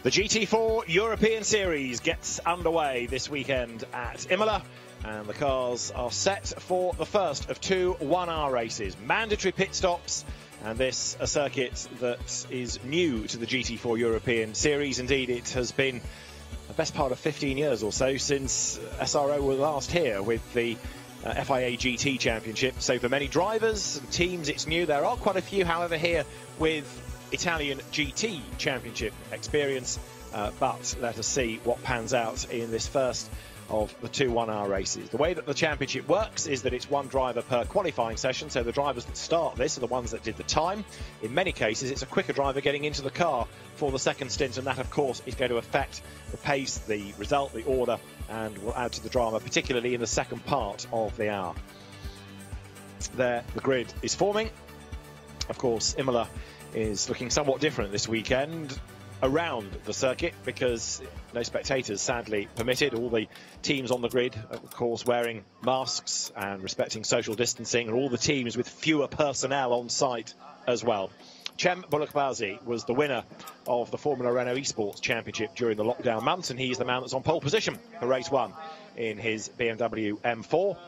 The GT4 European Series gets underway this weekend at Imola, and the cars are set for the first of two one-hour races. Mandatory pit stops, and this a circuit that is new to the GT4 European Series. Indeed, it has been the best part of 15 years or so since SRO were last here with the FIA GT Championship. So for many drivers and teams, it's new. There are quite a few, however, here with Italian GT Championship experience, but let us see what pans out in this first of the two one-hour races. The way that the championship works is that it's one driver per qualifying session, so the drivers that start this are the ones that did the time. In many cases, it's a quicker driver getting into the car for the second stint, and that, of course, is going to affect the pace, the result, the order, and will add to the drama, particularly in the second part of the hour. There, the grid is forming. Of course, Imola is looking somewhat different this weekend around the circuit because no spectators sadly permitted. All the teams on the grid, of course, wearing masks and respecting social distancing, and all the teams with fewer personnel on site as well. Cem Bulakbazi was the winner of the Formula Renault Esports Championship during the lockdown months, and he's the man that's on pole position for race one in his BMW M4.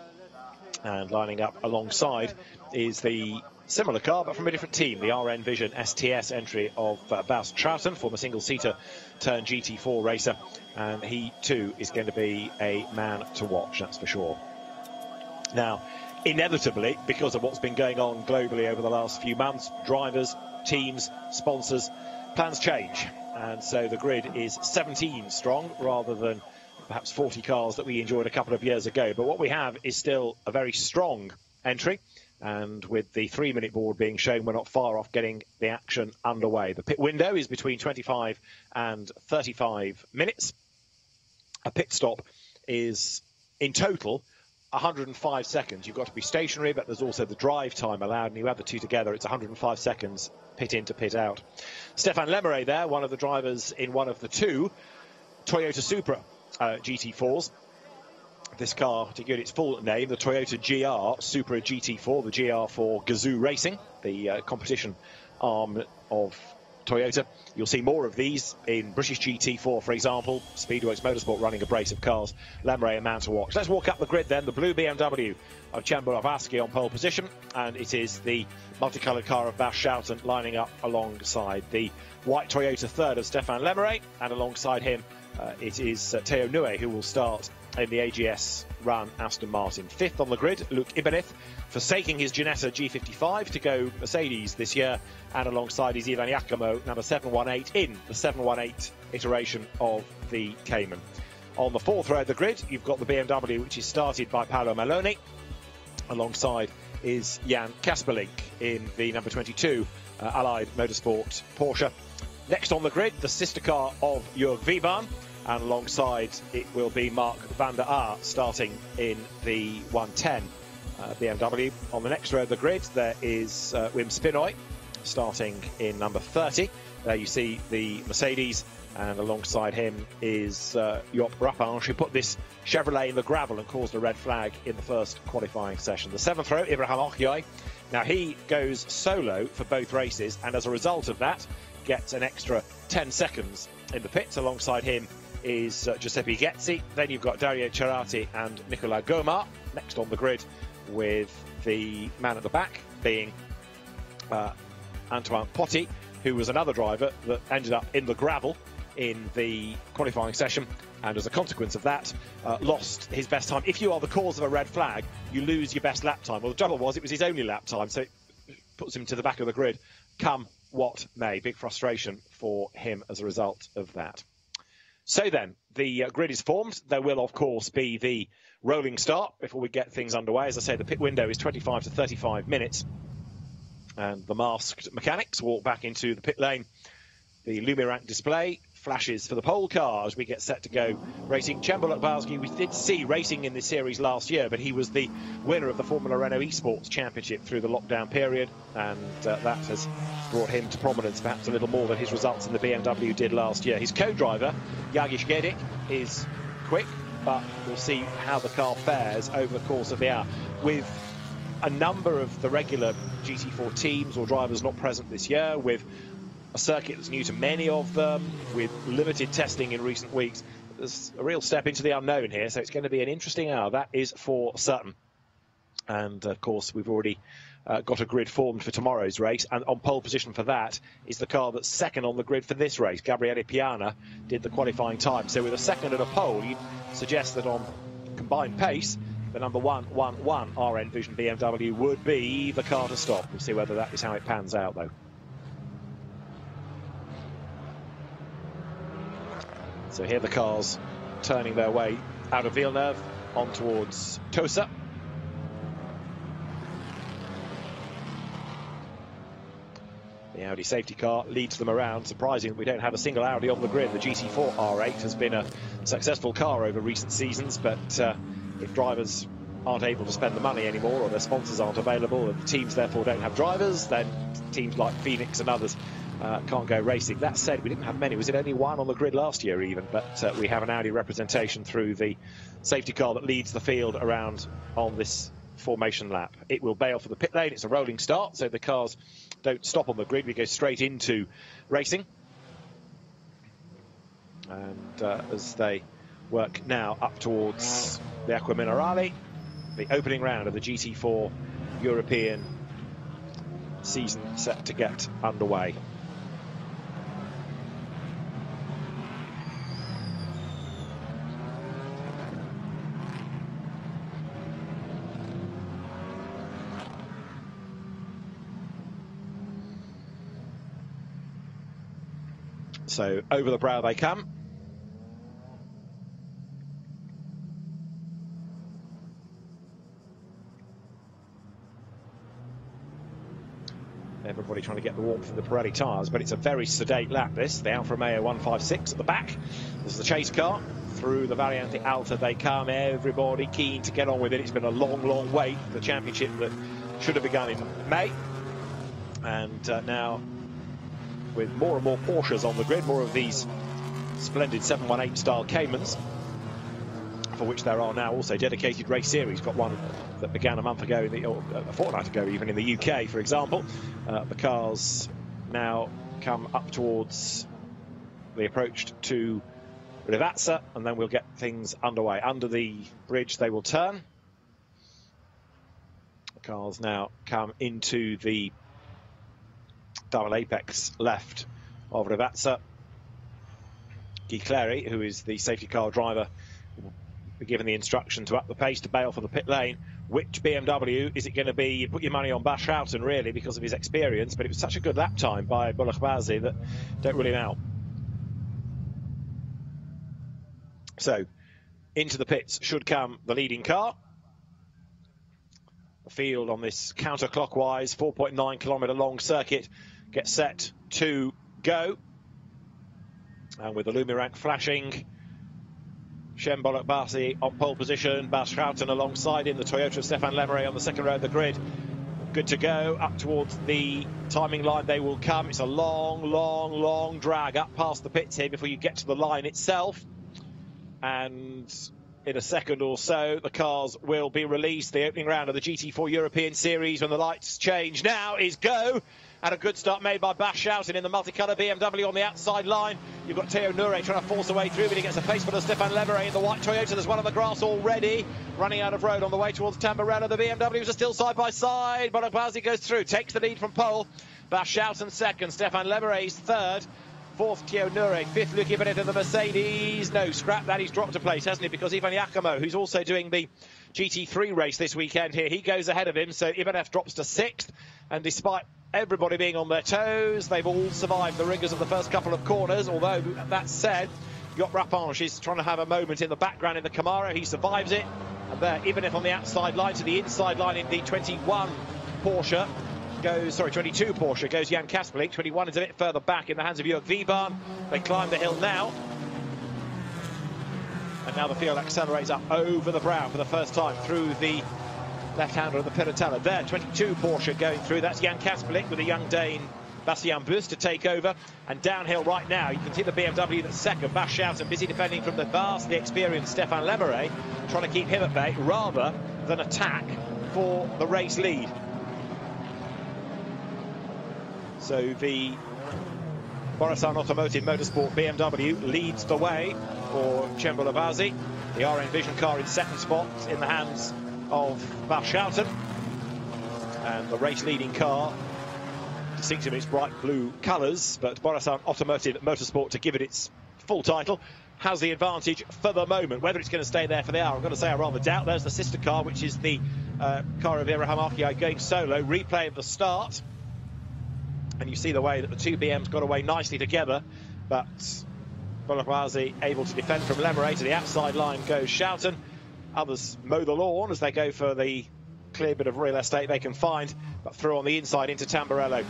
And lining up alongside is the similar car, but from a different team, the RN Vision STS entry of Bas Troughton, former single-seater turned GT4 racer, and he too is going to be a man to watch, that's for sure. Now, inevitably, because of what's been going on globally over the last few months, drivers, teams, sponsors, plans change, and so the grid is 17 strong rather than perhaps 40 cars that we enjoyed a couple of years ago. But what we have is still a very strong entry, and with the 3-minute board being shown, we're not far off getting the action underway. The pit window is between 25 and 35 minutes. A pit stop is, in total, 105 seconds. You've got to be stationary, but there's also the drive time allowed, and you add the two together, it's 105 seconds pit in to pit out. Stéphane Lemerey there, one of the drivers in one of the two Toyota Supra GT4s. This car, to give it its full name, the Toyota GR Supra GT4, the GR for Gazoo Racing, the competition arm of Toyota. You'll see more of these in British GT4, for example. Speedworks Motorsport running a brace of cars. Lemerey, a man to watch. Let's walk up the grid then. The blue BMW of Cem Bulakbazi on pole position, and it is the multicoloured car of Bas Troughton lining up alongside the white Toyota third of Stéphane Lemerey, and alongside him it is Theo Nue, who will start in the AGS run Aston Martin. Fifth on the grid, Luc Ibanez, forsaking his Ginetta G55 to go Mercedes this year, and alongside is Ivan Iacamo, number 718 in the 718 iteration of the Cayman. On the fourth row of the grid, you've got the BMW, which is started by Paolo Maloney. Alongside is Jan Kasperlink in the number 22 Allied Motorsport Porsche. Next on the grid, the sister car of Jörg Wiebahn, and alongside it will be Mark van der Aar starting in the 110 BMW. On the next row of the grid, there is Wim Spinoy starting in number 30. There you see the Mercedes, and alongside him is Joop Rappange, who put this Chevrolet in the gravel and caused a red flag in the first qualifying session. The seventh row, Ibrahim Ogyay. Now he goes solo for both races, and as a result of that, gets an extra 10 seconds in the pits. Alongside him is Giuseppe Gezzi. Then you've got Dario Cerati and Nicola Gomar next on the grid, with the man at the back being Antoine Potti, who was another driver that ended up in the gravel in the qualifying session, and as a consequence of that, lost his best time. If you are the cause of a red flag, you lose your best lap time. Well, the trouble was, it was his only lap time, so it puts him to the back of the grid, come what may. Big frustration for him as a result of that. So then, the grid is formed. There will, of course, be the rolling start before we get things underway. As I say, the pit window is 25 to 35 minutes. And the masked mechanics walk back into the pit lane. The Lumirank display flashes for the pole car as we get set to go racing. Cem Bulakbazi, we did see racing in this series last year, but he was the winner of the Formula Renault Esports Championship through the lockdown period, and that has brought him to prominence perhaps a little more than his results in the BMW did last year. His co-driver, Jagiš Gedic, is quick, but we'll see how the car fares over the course of the hour. With a number of the regular GT4 teams or drivers not present this year, with a circuit that's new to many of them, with limited testing in recent weeks. There's a real step into the unknown here, so it's going to be an interesting hour, that is for certain. And of course, we've already got a grid formed for tomorrow's race, and on pole position for that is the car that's second on the grid for this race. Gabriele Piana did the qualifying time, so with a second and a pole, you'd suggest that on combined pace, the number 111 RN Vision BMW would be the car to stop. We'll see whether that is how it pans out, though. So here the cars turning their way out of Villeneuve on towards Tosa. The Audi safety car leads them around. Surprising that we don't have a single Audi on the grid. The GT4 R8 has been a successful car over recent seasons, but if drivers aren't able to spend the money anymore, or their sponsors aren't available, and the teams therefore don't have drivers, then teams like Phoenix and others can't go racing. That said, we didn't have many. Was it only one on the grid last year even? But we have an Audi representation through the safety car that leads the field around on this formation lap. It will bail for the pit lane. It's a rolling start, so the cars don't stop on the grid. We go straight into racing. And as they work now up towards the Acqua Minerale, the opening round of the GT4 European season set to get underway. So over the brow they come. Everybody trying to get the warmth of the Pirelli tyres, but it's a very sedate lap, this. The Alfa Romeo 156 at the back. This is the chase car. Through the Variante Alta they come. Everybody keen to get on with it. It's been a long, long wait. The championship that should have begun in May. And now, with more and more Porsches on the grid, more of these splendid 718 style Caymans, for which there are now also dedicated race series. Got one that began a month ago, or a fortnight ago even, in the UK, for example. The cars now come up towards the approach to Rivazza, and then we'll get things underway. Under the bridge they will turn. The cars now come into the double apex left of Rivazza. Guy Clery, who is the safety car driver, will be given the instruction to up the pace to bail for the pit lane. Which BMW is it going to be? You put your money on Baschhausen, really, because of his experience, but it was such a good lap time by Bulachbazi that don't really know. So into the pits should come the leading car. The field on this counterclockwise 4.9 kilometre long circuit gets set to go. And with the Lumirank flashing, Shem Bolak-Basi on pole position, Baschhausen alongside him, the Toyota of Stefan Lemeray on the second row of the grid. Good to go. Up towards the timing line they will come. It's a long, long, long drag up past the pits here before you get to the line itself. And in a second or so, the cars will be released. The opening round of the GT4 European Series, when the lights change now, is go. And a good start made by Baschhausen in the multicolour BMW on the outside line. You've got Teo Nure trying to force a way through, but he gets a pace for Stefan Lemeray in the white Toyota. There's one on the grass already, running out of road on the way towards Tamburello. The BMWs are still side by side. Bolak-Basi goes through, takes the lead from pole. Baschhausen second, Stefan Lemeray is third. Fourth, Teo Nure. Fifth, Luc Ibanez in the Mercedes. No, scrap that. He's dropped a place, hasn't he? Because Ivan Yakumo, who's also doing the GT3 race this weekend here, he goes ahead of him. So Ibanez drops to sixth. And despite everybody being on their toes, they've all survived the rigours of the first couple of corners. Although, that said, Yot Rapinge is trying to have a moment in the background in the Camaro. He survives it. And there, Ibanez on the outside line to the inside line in the 21 Porsche. 22 Porsche goes Jan Kaspelik. 21 is a bit further back in the hands of Jörg Wiebahn. They climb the hill now. And now the field accelerates up over the brow for the first time through the left-hander of the Piratella. There, 22 Porsche going through. That's Jan Kaspelik with a young Dane, Bastian Bus, to take over. And downhill right now, you can see the BMW that's second. Baschhausen busy defending from the vastly experienced Stefan Lemeray, trying to keep him at bay rather than attack for the race lead. So the Borissan Automotive Motorsport BMW leads the way for Cembula Vasi. The RN Vision car in second spot in the hands of Schouten. And the race-leading car, distinct in its bright blue colours, but Borissan Automotive Motorsport, to give it its full title, has the advantage for the moment. Whether it's going to stay there for the hour, I'm going to say I rather doubt. There's the sister car, which is the car of Ibrahim Akyay going solo. Replay of the start. And you see the way that the two BMs got away nicely together, but Bolakwazi able to defend from Lemeray. To the outside line goes Schouten. Others mow the lawn as they go for the clear bit of real estate they can find, but through on the inside into Tamburello.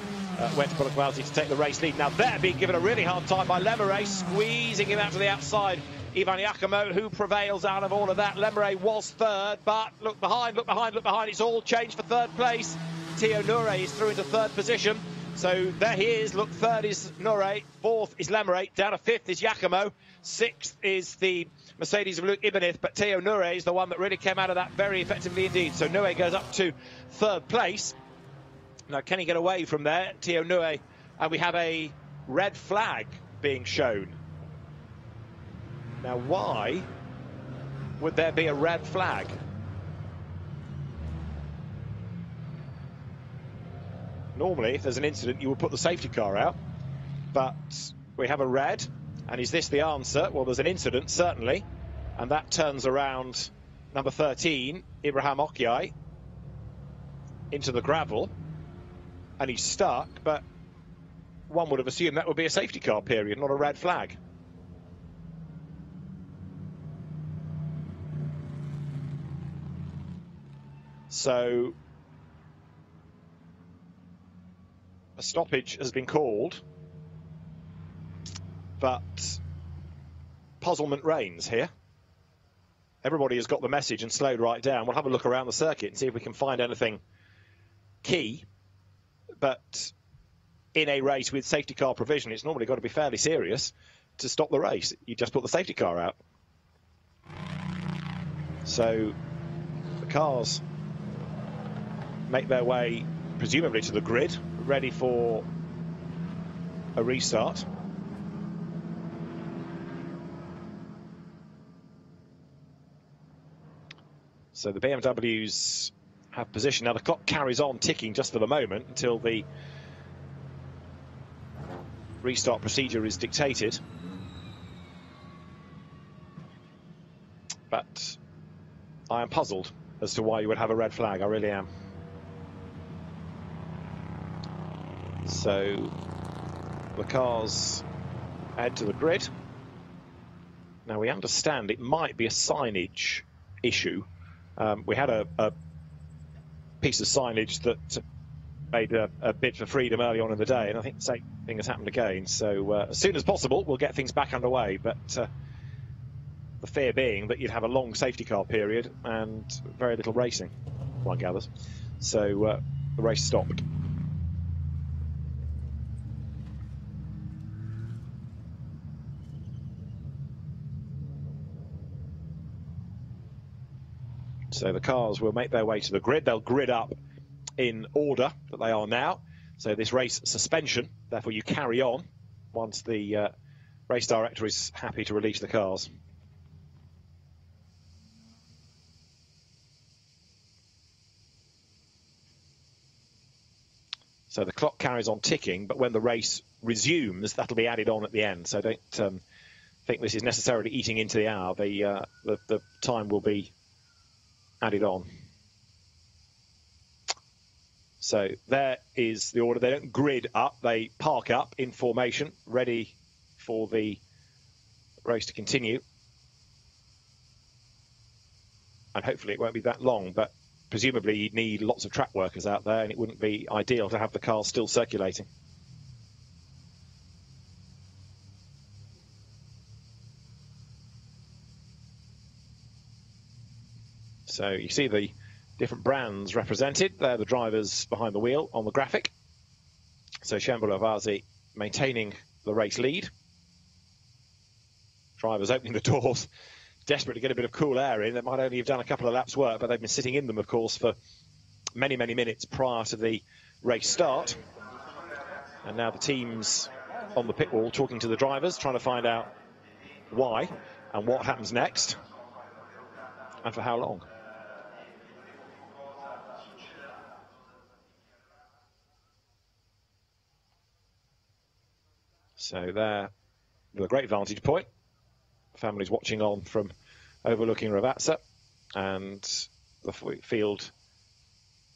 Went to Bolakwazi to take the race lead. Now they're being given a really hard time by Lemeray, squeezing him out to the outside. Ivan Yakumo, who prevails out of all of that. Lemeray was third, but look behind, look behind, look behind. It's all changed for third place. Tio Noure is through into third position. So there he is. Look, third is Noure, fourth is Lemeray, down to fifth is Yakumo, sixth is the Mercedes of Luke Ibanez, but Tio Noure is the one that really came out of that very effectively indeed. So Noure goes up to third place. Now, can he get away from there? Tio Noure, and we have a red flag being shown. Now, why would there be a red flag? Normally, if there's an incident, you would put the safety car out, but we have a red, and is this the answer? Well, there's an incident, certainly, and that turns around number 13, Ibrahim Akyay, into the gravel, and he's stuck, but one would have assumed that would be a safety car period, not a red flag. So a stoppage has been called, but puzzlement reigns here. Everybody has got the message and slowed right down. We'll have a look around the circuit and see if we can find anything key. But in a race with safety car provision, it's normally got to be fairly serious to stop the race. You just put the safety car out. So the cars make their way presumably to the grid, ready for a restart. So the BMWs have position. Now the clock carries on ticking just for the moment until the restart procedure is dictated. But I am puzzled as to why you would have a red flag. I really am. So the cars head to the grid. Now we understand it might be a signage issue. We had a piece of signage that made a bid for freedom early on in the day, and I think the same thing has happened again. So as soon as possible, we'll get things back underway. But the fear being that you'd have a long safety car period and very little racing, one gathers. So the race stopped. So the cars will make their way to the grid. They'll grid up in order that they are now. So this race suspension, therefore you carry on once the race director is happy to release the cars. So the clock carries on ticking, but when the race resumes, that'll be added on at the end. So don't think this is necessarily eating into the hour. The time will be added on. So there is the order. They don't grid up, they park up in formation, ready for the race to continue. And hopefully it won't be that long, but presumably you'd need lots of track workers out there, and it wouldn't be ideal to have the cars still circulating. So you see the different brands represented. They're the drivers behind the wheel on the graphic. So Cembula Vasi maintaining the race lead. Drivers opening the doors, desperate to get a bit of cool air in. They might only have done a couple of laps work, but they've been sitting in them, of course, for many, many minutes prior to the race start. And now the teams on the pit wall talking to the drivers, trying to find out why and what happens next and for how long. So there, with a great vantage point, families watching on from overlooking Ravazza, and the field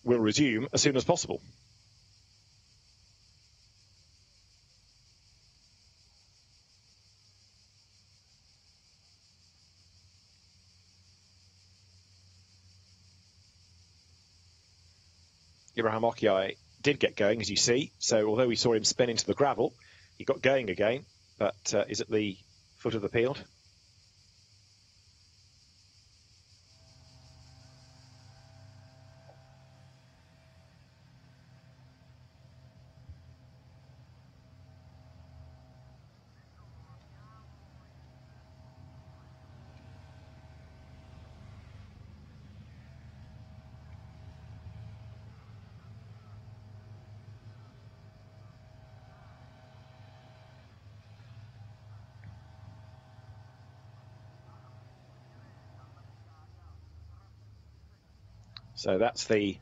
will resume as soon as possible. Ibrahim Okiai did get going, as you see. So although we saw him spin into the gravel, he got going again, but is at the foot of the field. So that's the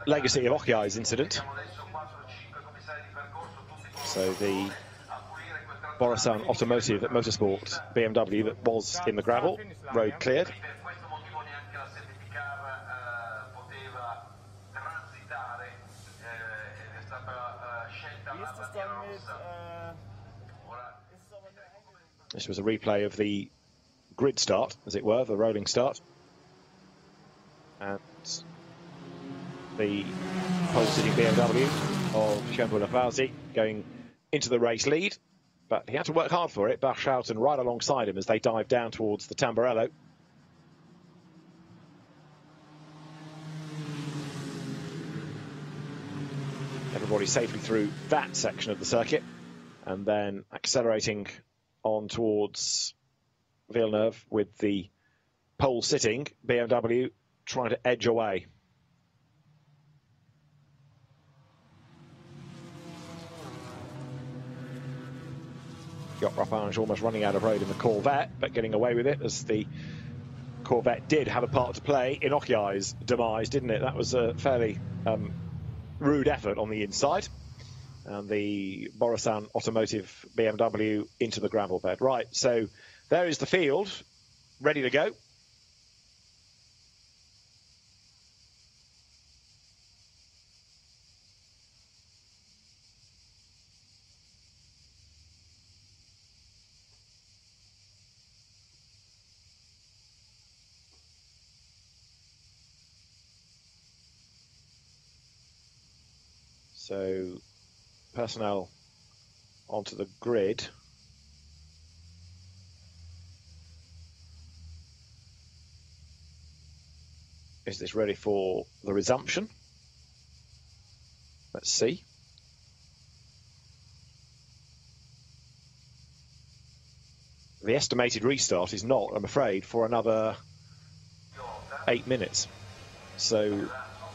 legacy of Okiai's incident. So the Borissan Automotive Motorsport BMW that was in the gravel, road cleared. This was a replay of the grid start, as it were, the rolling start. And the pole-sitting BMW of Champion Lafazi going into the race lead, but he had to work hard for it. Bachschauten right alongside him as they dive down towards the Tamburello. Everybody safely through that section of the circuit, and then accelerating on towards Villeneuve with the pole-sitting BMW trying to edge away. Got Rapinge almost running out of road in the Corvette, but getting away with it, as the Corvette did have a part to play in Okiai's demise, didn't it? That was a fairly rude effort on the inside. And the Borissan Automotive BMW into the gravel bed. Right, so there is the field, ready to go. So personnel onto the grid. Is this ready for the resumption? Let's see. The estimated restart is not, I'm afraid, for another 8 minutes. So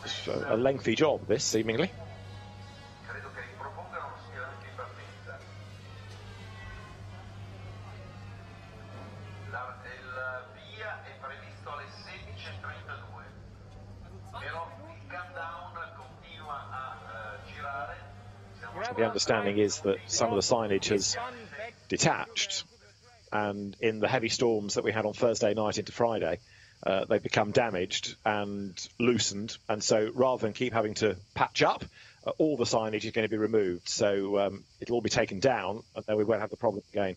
it's a lengthy job, this, seemingly. The understanding is that some of the signage has detached, and in the heavy storms that we had on Thursday night into Friday, they've become damaged and loosened, and so rather than keep having to patch up, all the signage is going to be removed. So it'll all be taken down, and then we won't have the problem again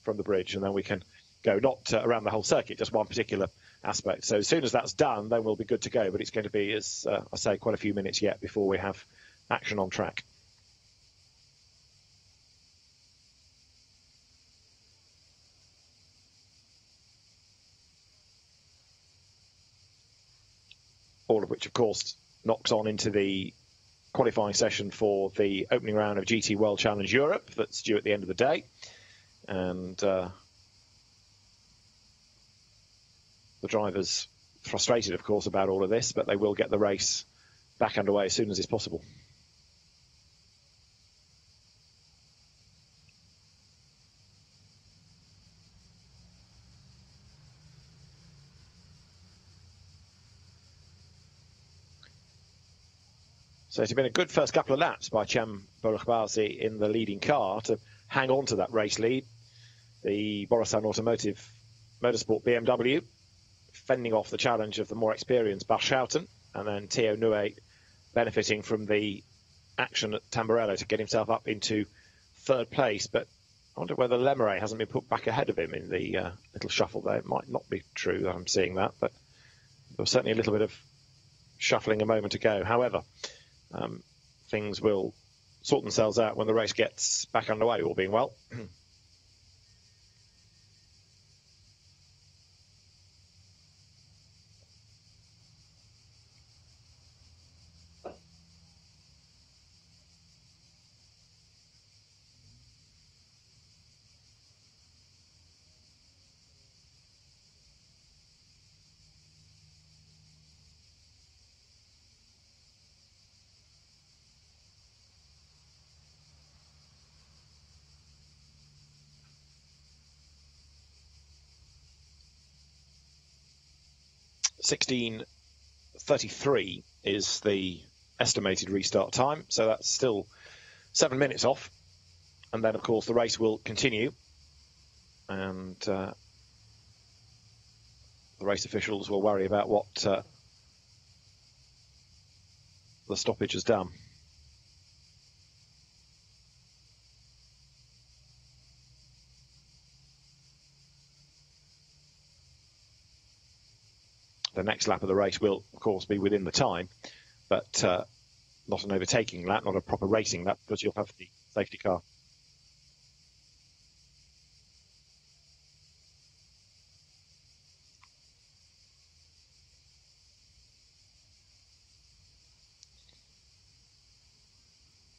from the bridge, and then we can go not around the whole circuit, just one particular aspect. So as soon as that's done, then we'll be good to go, but it's going to be, as I say, quite a few minutes yet before we have action on track. All of which, of course, knocks on into the qualifying session for the opening round of GT World Challenge Europe that's due at the end of the day. And the drivers frustrated, of course, about all of this, but they will get the race back underway as soon as is possible. So it's been a good first couple of laps by Cem Bolukhbazi in the leading car to hang on to that race lead. The Borusan Automotive Motorsport BMW fending off the challenge of the more experienced Barshouten, and then Theo Nue benefiting from the action at Tamburello to get himself up into third place. But I wonder whether Lemeray hasn't been put back ahead of him in the little shuffle there. It might not be true that I'm seeing that, but there was certainly a little bit of shuffling a moment ago. However, things will sort themselves out when the race gets back underway, all being well. 16:33 is the estimated restart time, so that's still 7 minutes off. And then, of course, the race will continue, and the race officials will worry about what the stoppage has done. The next lap of the race will, of course, be within the time, but not an overtaking lap, not a proper racing lap, because you'll have the safety car.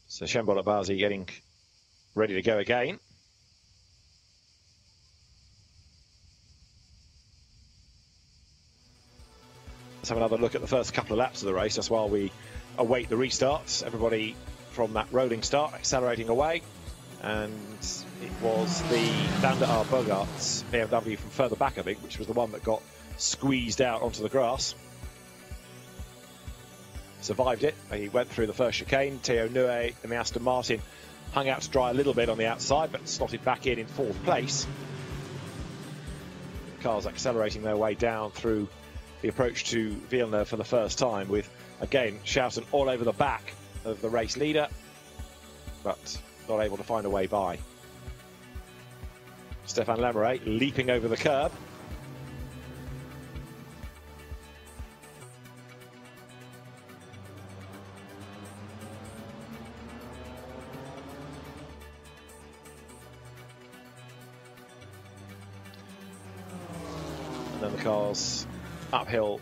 So Cem Bolukhbazi getting ready to go again. Let's have another look at the first couple of laps of the race. That's while we await the restarts. Everybody from that rolling start accelerating away. And it was the Van der Bogart's BMW from further back, I think, which was the one that got squeezed out onto the grass. Survived it. He went through the first chicane. Theo Nue and the Aston Martin hung out to dry a little bit on the outside, but slotted back in fourth place. Cars accelerating their way down through the approach to Villeneuve for the first time, with, again, Schouten all over the back of the race leader, but not able to find a way by. Stéphane Lemeray leaping over the curb. And then the cars uphill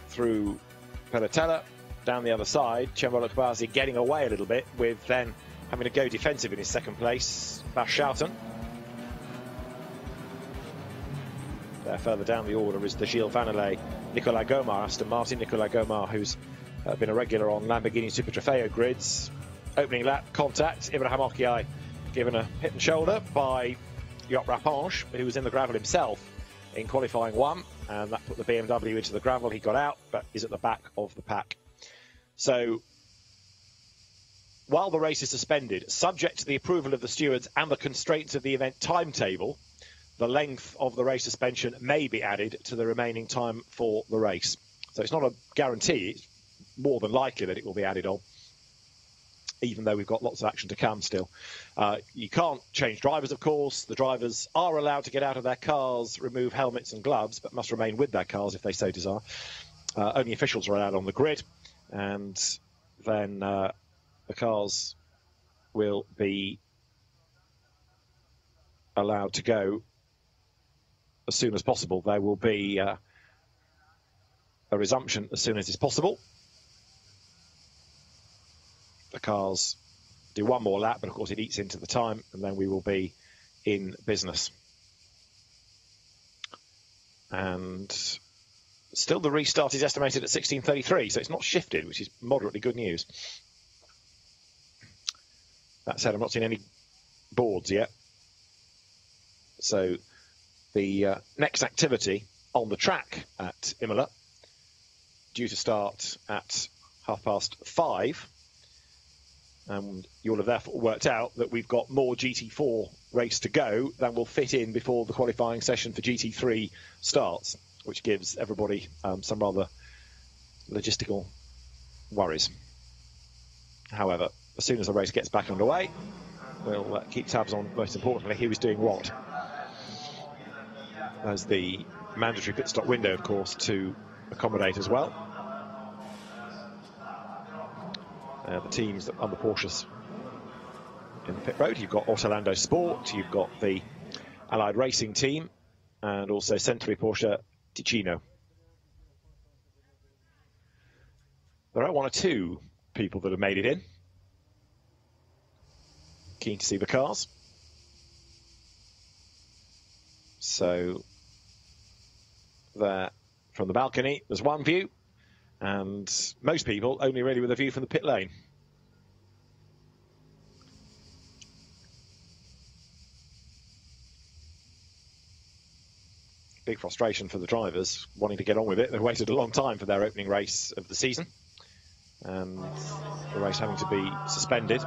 through Pelotella, down the other side. Cem Bolukhbazi getting away a little bit, with then having to go defensive in his second place, Barshouten. There, further down the order, is the Gilles Vannelet, Nicolas Gomar, Aston Martin. Nicolas Gomar, who's been a regular on Lamborghini Super Trofeo grids. Opening lap contact, Ibrahim Okiai given a hit and shoulder by Joop Rapinge, who was in the gravel himself in qualifying one, and that put the BMW into the gravel. He got out, but is at the back of the pack. So, while the race is suspended, subject to the approval of the stewards and the constraints of the event timetable, the length of the race suspension may be added to the remaining time for the race. So it's not a guarantee, it's more than likely that it will be added on, even though we've got lots of action to come still. You can't change drivers, of course. The drivers are allowed to get out of their cars, remove helmets and gloves, but must remain with their cars if they so desire. Only officials are allowed on the grid, and then the cars will be allowed to go as soon as possible. There will be a resumption as soon as it's possible. The cars do one more lap, but of course it eats into the time, and then we will be in business. And still the restart is estimated at 16:33, so it's not shifted, which is moderately good news. That said, I'm not seeing any boards yet. So the next activity on the track at Imola, due to start at 5:30, And you'll have therefore worked out that we've got more GT4 race to go than will fit in before the qualifying session for GT3 starts, which gives everybody some rather logistical worries. However, as soon as the race gets back underway, we'll keep tabs on, most importantly, who is doing what. There's the mandatory pit stop window, of course, to accommodate as well. The teams on the Porsches in the pit road. You've got Orlando Sport, you've got the Allied Racing team, and also Century Porsche Ticino. There are one or two people that have made it in. Keen to see the cars. So there, from the balcony, there's one view, and most people only really with a view from the pit lane. Big frustration for the drivers wanting to get on with it. They've waited a long time for their opening race of the season, and the race having to be suspended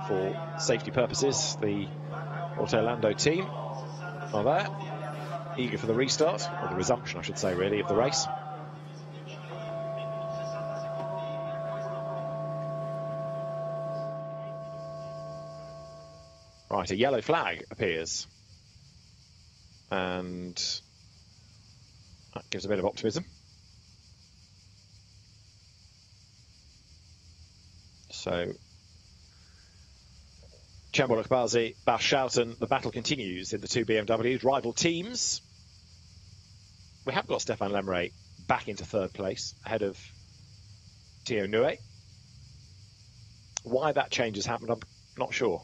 for safety purposes. The Orlando team are there, eager for the restart, or the resumption, I should say, really, of the race. Right, a yellow flag appears, and that gives a bit of optimism. So, Chamberlain-Basie, Barshouten, the battle continues in the two BMWs. Rival teams. We have got Stefan Lemray back into third place, ahead of Theo Nue. Why that change has happened, I'm not sure.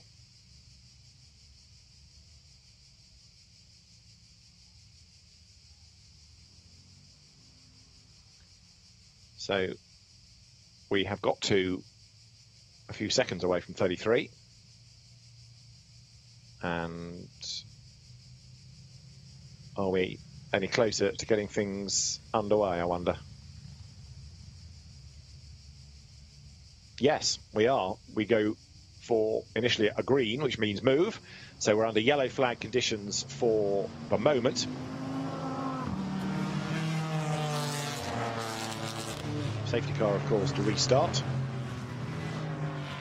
So we have got to a few seconds away from 33. And are we any closer to getting things underway, I wonder? Yes, we are. We go for initially a green, which means move. So we're under yellow flag conditions for the moment. Safety car, of course, to restart.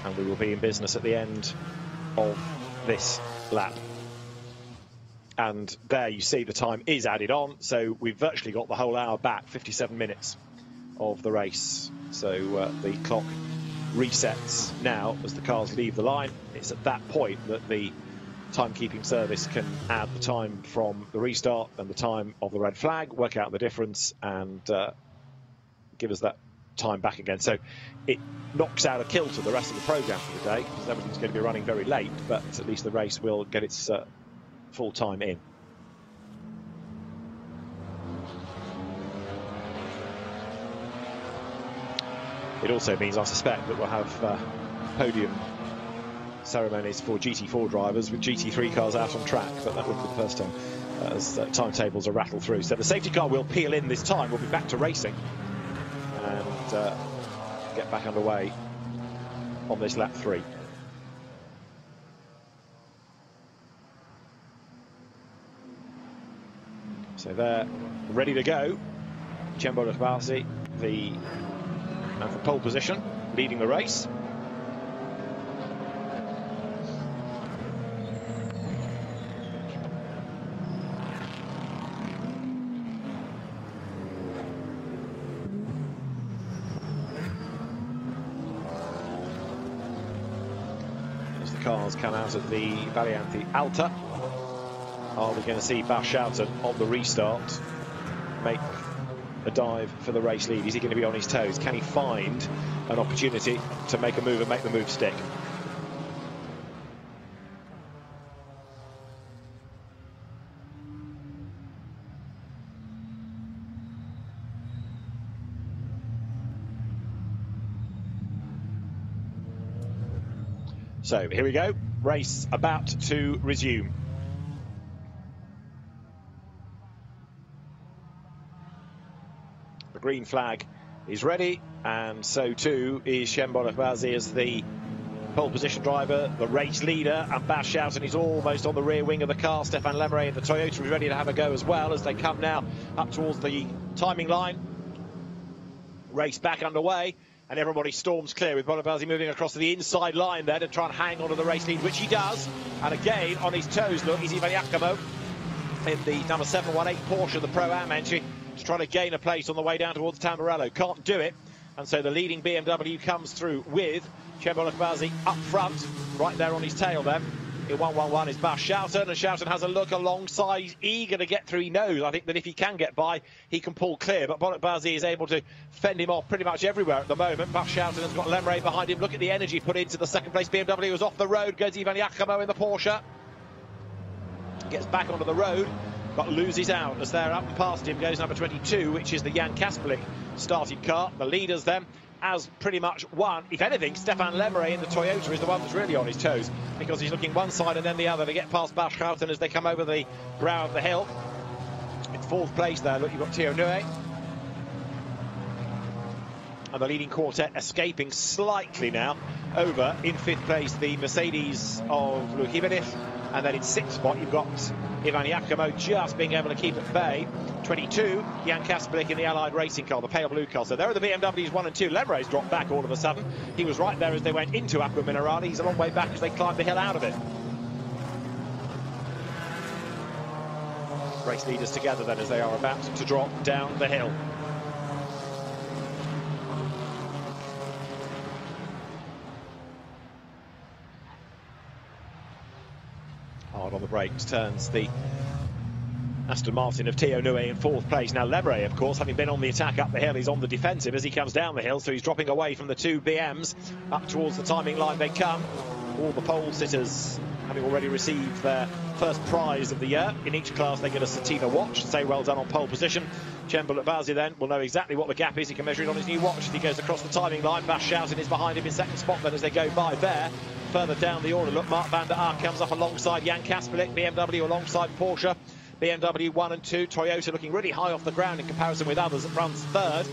And we will be in business at the end of this lap. And there you see the time is added on, so we've virtually got the whole hour back, 57 minutes of the race. So the clock resets now as the cars leave the line. It's at that point that the timekeeping service can add the time from the restart and the time of the red flag, work out the difference, and give us that time back again. So it knocks out a kilter the rest of the programme for the day, because everything's going to be running very late, but at least the race will get its full time in. It also means, I suspect, that we'll have podium ceremonies for GT4 drivers with GT3 cars out on track, but that wouldn't be the first time as timetables are rattled through. So the safety car will peel in this time. We'll be back to racing and get back underway on this lap 3. So they're ready to go. Chamberlain-Basie, the man for pole position, leading the race. As the cars come out of the Valianti Alta, are we going to see Barshouten on the restart make a dive for the race lead? Is he going to be on his toes? Can he find an opportunity to make a move and make the move stick? So here we go, race about to resume. The green flag is ready, and so too is Chamberlain-Basie as the pole position driver, the race leader, and Bas Schouten is almost on the rear wing of the car. Stefan Lemeray in the Toyota is ready to have a go as well as they come now up towards the timing line. Race back underway, and everybody storms clear with Bonabazzi moving across to the inside line there to try and hang on to the race lead, which he does. And again, on his toes, look, is Ivan Yakumo in the number 718 Porsche, the Pro-Am entry, to try to gain a place on the way down towards Tamburello. Can't do it. And so the leading BMW comes through with Cem Bonabazzi up front, right there on his tail then. In 111 is Bas Schouten, and Schouten has a look alongside. He's eager to get through. He knows, I think, that if he can get by, he can pull clear. But Bonabazzi is able to fend him off pretty much everywhere at the moment. Bas Schouten has got Lemeray behind him. Look at the energy put into the second place BMW. Was off the road, goes Ivan Yakumo in the Porsche. Gets back onto the road, but loses out as they're up and past him. Goes number 22, which is the Jan Kasperlik started car. The leaders then, as pretty much one. If anything, Stefan Lemeray in the Toyota is the one that's really on his toes, because he's looking one side and then the other to get past Bas Schouten as they come over the brow of the hill. In fourth place there, look, you've got Theo Nue. And the leading quartet escaping slightly now. Over in fifth place, the Mercedes of Luke Ibanez. And then in sixth spot, you've got Ivan Yakumo just being able to keep at bay. 22, Jan Kasperlik in the Allied racing car, the pale blue car. So there are the BMWs 1 and 2. Lemeray's dropped back all of a sudden. He was right there as they went into Aqua Minerale. He's a long way back as they climb the hill out of it. Race leaders together then as they are about to drop down the hill. Hard on the brakes, turns the Aston Martin of Theo Nue in fourth place. Now Lemeray, of course, having been on the attack up the hill, he's on the defensive as he comes down the hill, so he's dropping away from the two BMs. Up towards the timing line they come. All the pole sitters having already received their first prize of the year. In each class they get a Sativa watch to say well done on pole position. Cem Bonabazzi then will know exactly what the gap is. He can measure it on his new watch as he goes across the timing line. Bas Schouten is behind him in second spot then as they go by there. Further down the order, look, Mark van der Aar comes up alongside Jan Kasperlik, BMW alongside Porsche, BMW 1 and 2, Toyota looking really high off the ground in comparison with others. It runs third.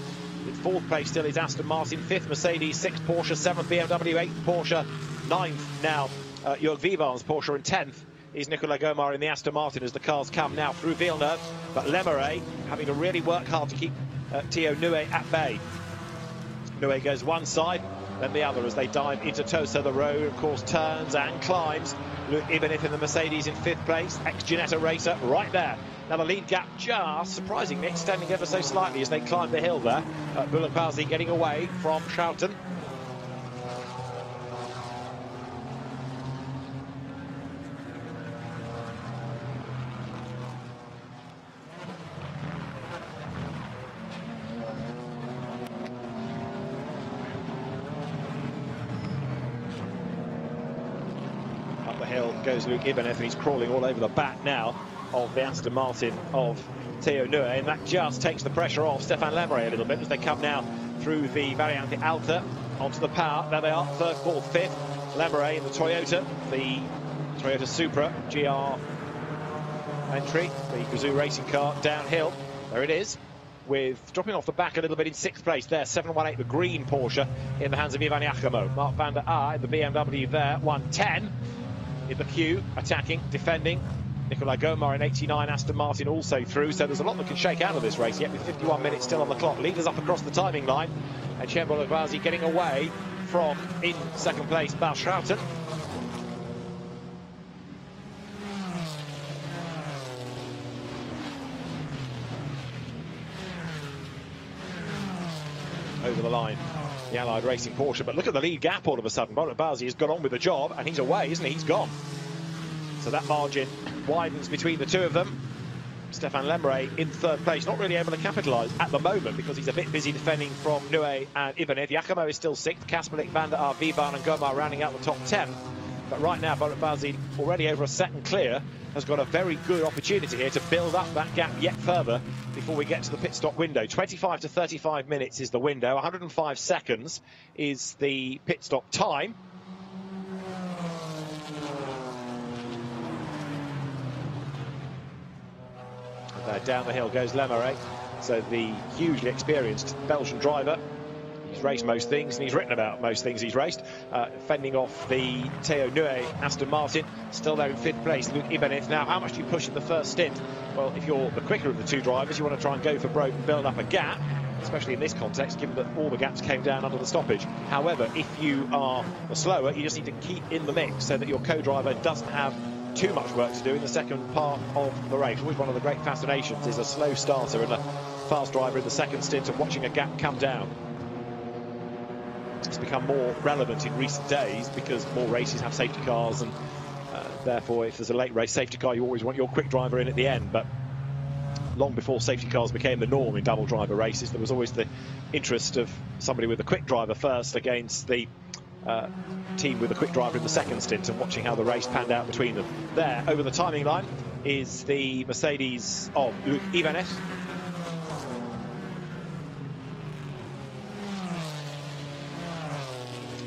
In fourth place still is Aston Martin, fifth Mercedes, sixth Porsche, seventh BMW, eighth Porsche, ninth now Jörg Vivar's Porsche, and 10th is Nicolas Gomar in the Aston Martin as the cars come now through Villeneuve. But Lemeray having to really work hard to keep Theo Nue at bay. Nue goes one side, then the other as they dive into Tosa. The road, of course, turns and climbs. Luke Ibanez in the Mercedes in fifth place, ex-Ginetta racer right there. Now the lead gap just, surprisingly, extending ever so slightly as they climb the hill there. Bonabazzi getting away from Schouten. Hill goes Luke Ibanez, and he's crawling all over the back now of the Aston Martin of Theo Nue, and that just takes the pressure off Stefan Lemeray a little bit as they come now through the Variante Alta onto the power. There they are, third, fourth, fifth. Lemeray in the Toyota Supra GR entry, the Gazoo racing car downhill. There it is, with dropping off the back a little bit in sixth place there, 718, the green Porsche in the hands of Ivan Yakumo. Mark van der Aar in the BMW there, 110. In the queue, attacking, defending. Nicolas Gomar in 89, Aston Martin also through. So there's a lot that can shake out of this race yet with 51 minutes still on the clock. Leaders up across the timing line. And Cem Bonabazzi getting away from, in second place, Bas Schouten. Over the line, the Allied Racing Porsche. But look at the lead gap all of a sudden. Bonabazzi has got on with the job, and he's away, isn't he? He's gone. So that margin widens between the two of them. Stefan Lemeray in third place, not really able to capitalise at the moment because he's a bit busy defending from Nue and Ibanez. Yakumo is still sixth. Kasperlik, van der Aar, Vivar and Gomar rounding out the top 10. But right now, Bonabazzi, already over a second clear, has got a very good opportunity here to build up that gap yet further before we get to the pit stop window. 25 to 35 minutes is the window. 105 seconds is the pit stop time. And down the hill goes Lemeray. So the hugely experienced Belgian driver. He's He's raced most things, and he's written about most things he's raced. Fending off the Teo Nue Aston Martin, still there in 5th place, Luke Ibanez. Now, how much do you push in the first stint? Well, if you're the quicker of the two drivers, you want to try and go for broke and build up a gap, especially in this context, given that all the gaps came down under the stoppage. However, if you are the slower, you just need to keep in the mix so that your co-driver doesn't have too much work to do in the second part of the race. Always one of the great fascinations is a slow starter and a fast driver in the second stint and watching a gap come down. It's become more relevant in recent days because more races have safety cars, and therefore if there's a late race safety car, you always want your quick driver in at the end. But long before safety cars became the norm in double driver races, there was always the interest of somebody with a quick driver first against the team with a quick driver in the second stint, and watching how the race panned out between them. There, over the timing line, is the Mercedes of Luke Ibanez.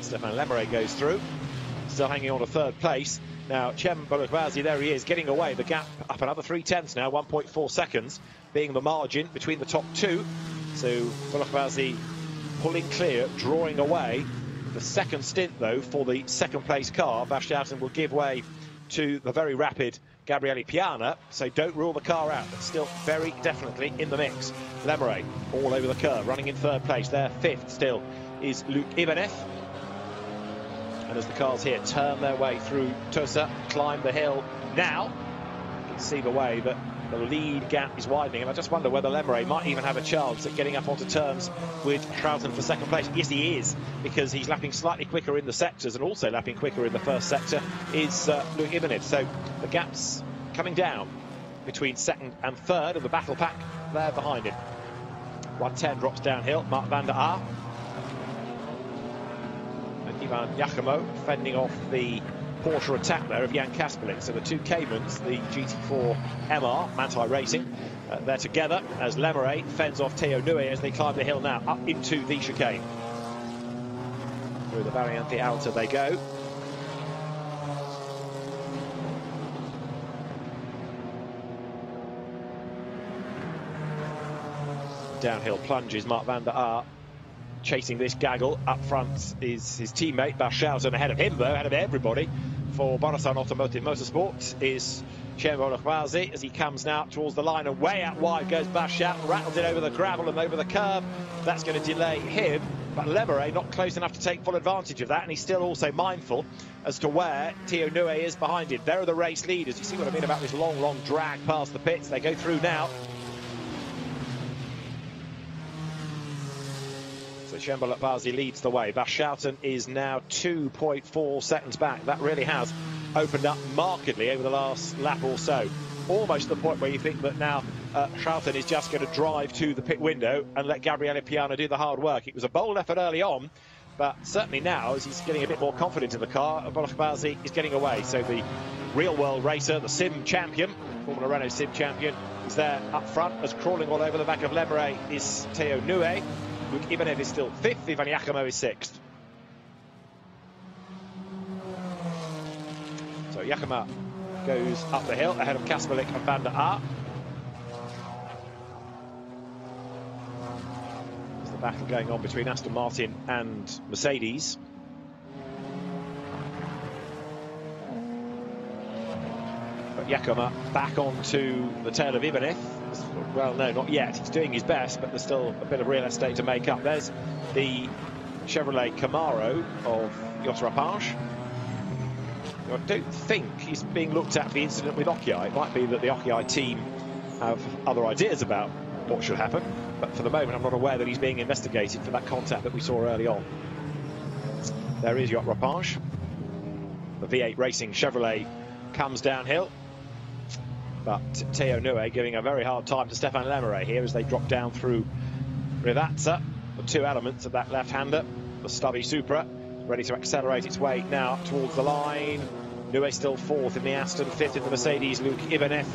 Stefan Lemeret goes through, still hanging on to 3rd place. Now, Cem Bolokbazi, there he is, getting away. The gap up another 3/10 now, 1.4 seconds being the margin between the top two. So Bolokbazi pulling clear, drawing away. The second stint, though, for the second place car, Bastiansen will give way to the very rapid Gabriele Piana, so don't rule the car out, but still very definitely in the mix. Lemeret all over the curve, running in 3rd place. There, 5th still is Luke Ibanez. And as the cars here turn their way through Tosa, climb the hill now, you can see the way that the lead gap is widening, and I just wonder whether Lemeret might even have a chance at getting up onto terms with Schouten for second place. Yes, he is, because he's lapping slightly quicker in the sectors, and also lapping quicker in the first sector is Luke Ibanez. So the gap's coming down between second and third, and the battle pack there behind him. 110 drops downhill, Mark van der Aar. And Ivan Giacomo fending off the Porsche attack there of Jan Kasperlik. So the two Caymans, the GT4 MR, Manthey Racing, they're together as Lemeret fends off Teo Nue as they climb the hill now up into the chicane. Through the Variante Alta they go. Downhill plunges Mark van der Aar, chasing this gaggle. Up front is his teammate Bas Schouten. Ahead of him, though, ahead of everybody, for Bonasan Automotive Motorsports is Cem Bolokbazi as he comes now towards the line, and way out wide goes Bas Schouten, rattles it over the gravel and over the curb. That's going to delay him, but Lemeret not close enough to take full advantage of that, and he's still also mindful as to where Teo Nue is behind him. There are the race leaders. You see what I mean about this long drag past the pits. They go through now. So Cem Bolokbazi leads the way. Bas Schouten is now 2.4 seconds back. That really has opened up markedly over the last lap or so. Almost to the point where you think that now Schouten is just going to drive to the pit window and let Gabriele Piana do the hard work. It was a bold effort early on, but certainly now, as he's getting a bit more confident in the car, Bolokbazi is getting away. So the real-world racer, the sim champion, Formula Renault sim champion, is there up front, as crawling all over the back of Lemeret is Teo Nue. Luke Ibanez is still 5th, Ivan Giacomo is 6th. So Giacomo goes up the hill ahead of Kasperlik and van der Aar. There's the battle going on between Aston Martin and Mercedes. But Giacomo back onto the tail of Ibanez. Well, no, not yet. He's doing his best, but there's still a bit of real estate to make up. There's the Chevrolet Camaro of Jos Rapage. I don't think he's being looked at for the incident with Okiai. It might be that the Okiai team have other ideas about what should happen, but for the moment I'm not aware that he's being investigated for that contact that we saw early on. There is Jos Rapage. The V8 Racing Chevrolet comes downhill, but Teo Nue giving a very hard time to Stefan Lemeret here as they drop down through Rivazza. The two elements of that left-hander, the stubby Supra, ready to accelerate its way now towards the line. Nue still 4th in the Aston, 5th in the Mercedes, Luke Ibanez.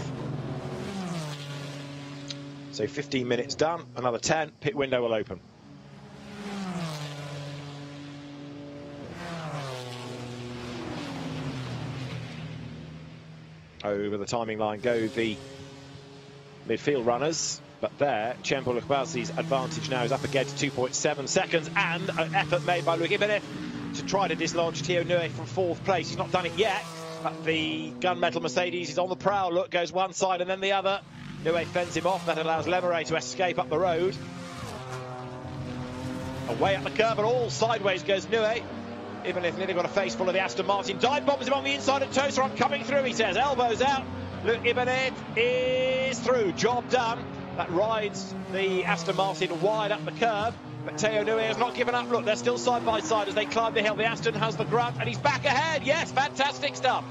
So 15 minutes done, another 10, pit window will open. Over the timing line go the midfield runners. But there, Cempo Lukbazi's advantage now is up again to 2.7 seconds, and an effort made by Luke Ibanez to try to dislodge Théo Nouet from 4th place. He's not done it yet, but the gunmetal Mercedes is on the prowl. Look, goes one side and then the other. Nouet fends him off. That allows Lemeray to escape up the road. Away up the curve, and all sideways goes Nouet. Ibanez nearly got a face full of the Aston Martin. Dive bombs him on the inside at Toaster. I'm coming through, he says. Elbows out. Luke Ibanez is through. Job done. That rides the Aston Martin wide up the curve. But Théo Nouet has not given up. Look, they're still side by side as they climb the hill. The Aston has the grunt, and he's back ahead. Yes, fantastic stuff.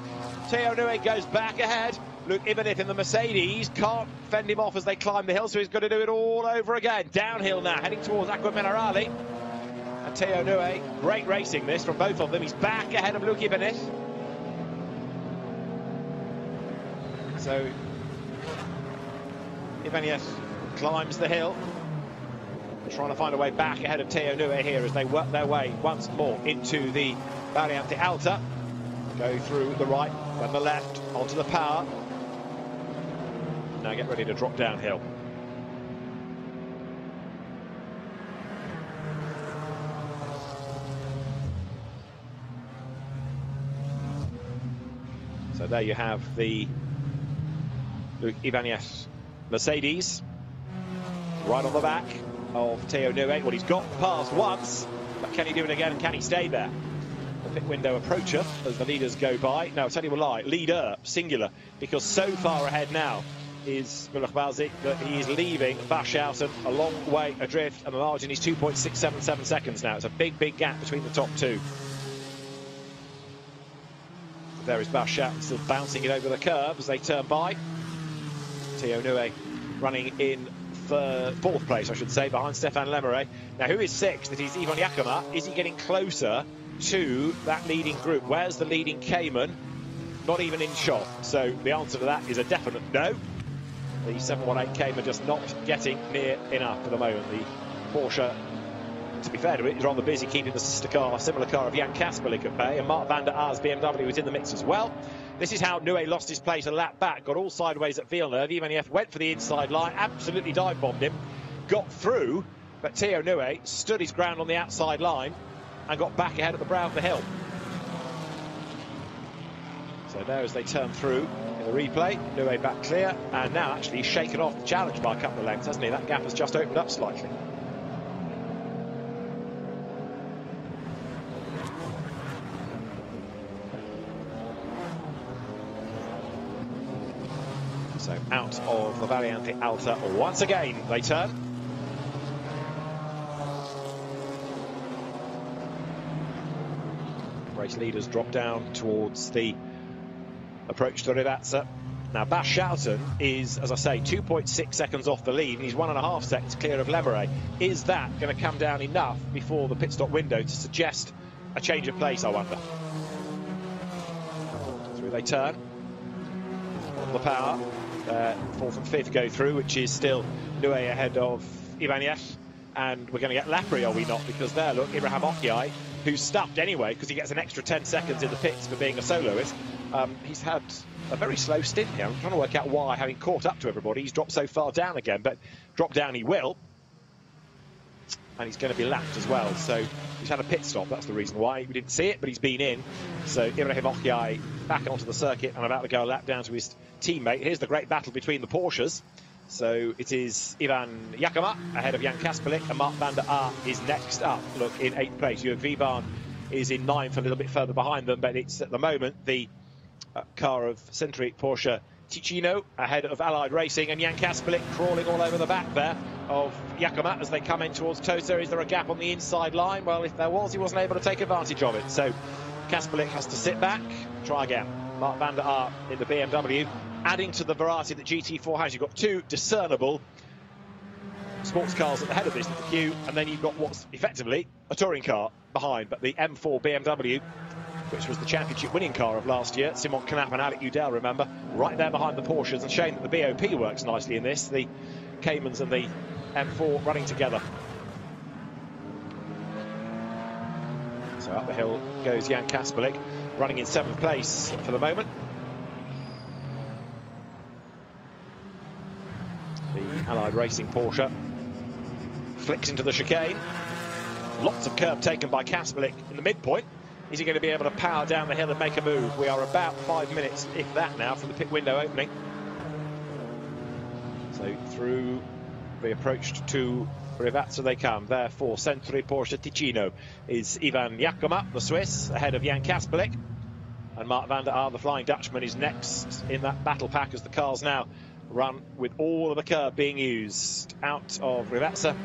Théo Nouet goes back ahead. Luke Ibanez in the Mercedes can't fend him off as they climb the hill, so he's got to do it all over again. Downhill now, heading towards Aqua Minerale. And Théo Nouet, great racing this from both of them. He's back ahead of Luke Ibanez. So Ibanez climbs the hill, trying to find a way back ahead of Théo Nouet here as they work their way once more into the Variante Alta. Go through the right, then the left, onto the power. Now get ready to drop downhill. So there you have the Luke Ibanez Mercedes right on the back of Théo Nouet. Well, he's got past once, but can he do it again, and can he stay there? The pit window approacher as the leaders go by. No, I'll tell you a lie, leader, singular, because so far ahead now is Lukbazi that he is leaving Barshouten a long way adrift, and the margin is 2.677 seconds now. It's a big, big gap between the top two. There is Barshouten still bouncing it over the curb as they turn by. Théo Nouet running in 4th place, I should say, behind Stéphane Lemeray. Now, who is 6th? It is Ivan Yakima. Is he getting closer to that leading group? Where's the leading Cayman? Not even in shot. So the answer to that is a definite no. The 718 Cayman just not getting near enough for the moment. The Porsche, to be fair to it, is rather busy keeping the sister car, a similar car of Jan Kasperlik at bay, and Mark van der Aar's BMW was in the mix as well. This is how Nouet lost his place a lap back, got all sideways at Villeneuve. Ibanez went for the inside line, absolutely dive-bombed him, got through, but Théo Nouet stood his ground on the outside line and got back ahead at the brow of the hill. So there as they turn through in the replay, Nouet back clear, and now actually he's shaken off the challenge by a couple of lengths, hasn't he? That gap has just opened up slightly. So out of the Variante Alta once again they turn. Race leaders drop down towards the approach to Rivazza. Now Barshouten is, as I say, 2.6 seconds off the lead, and he's 1.5 seconds clear of Lemeray. Is that going to come down enough before the pit stop window to suggest a change of place, I wonder? Through they turn. On the power. 4th and 5th go through, which is still Nouet ahead of Ibanez, and we're going to get Lapri, are we not? Because there, look, Ibrahim Okiai, who's stuffed anyway because he gets an extra 10 seconds in the pits for being a soloist. He's had a very slow stint here. I'm trying to work out why, having caught up to everybody, he's dropped so far down again, but drop down he will, and he's going to be lapped as well. So he's had a pit stop, that's the reason why. We didn't see it, but he's been in. So Ibrahim Okiai back onto the circuit and about to go a lap down to his teammate. Here's the great battle between the Porsches. So it is Ivan Yakima ahead of Jan Kasperlik, and Mark van der Aar is next up. Look, in 8th place. Jürgen Wiebahn is in 9th, a little bit further behind them, but it's at the moment the car of Century Porsche Ticino ahead of Allied Racing, and Jan Kasperlik crawling all over the back there of Yakima as they come in towards Tosa. Is there a gap on the inside line? Well, if there was, he wasn't able to take advantage of it. So Kasperlik has to sit back, try again. Mark van der Aar in the BMW, adding to the variety that GT4 has. You've got 2 discernible sports cars at the head of this little queue, and then you've got what's effectively a touring car behind. But the M4 BMW, which was the championship winning car of last year, Simon Knapp and Alec Udell, remember, right there behind the Porsches. And shame that the BOP works nicely in this, the Caymans and the M4 running together. So up the hill goes Jan Kasperlik, running in 7th place for the moment. The Allied Racing Porsche. Flicks into the chicane. Lots of curb taken by Kaspelik in the midpoint. Is he going to be able to power down the hill and make a move? We are about 5 minutes, if that now, from the pit window opening. So through the approach to Rivazza they come. Therefore, Century Porsche Ticino is Ivan Jakoma, the Swiss, ahead of Jan Kaspelik. And Mark van der Aar, the Flying Dutchman, is next in that battle pack as the cars now run with all of the curb being used out of Rivazza.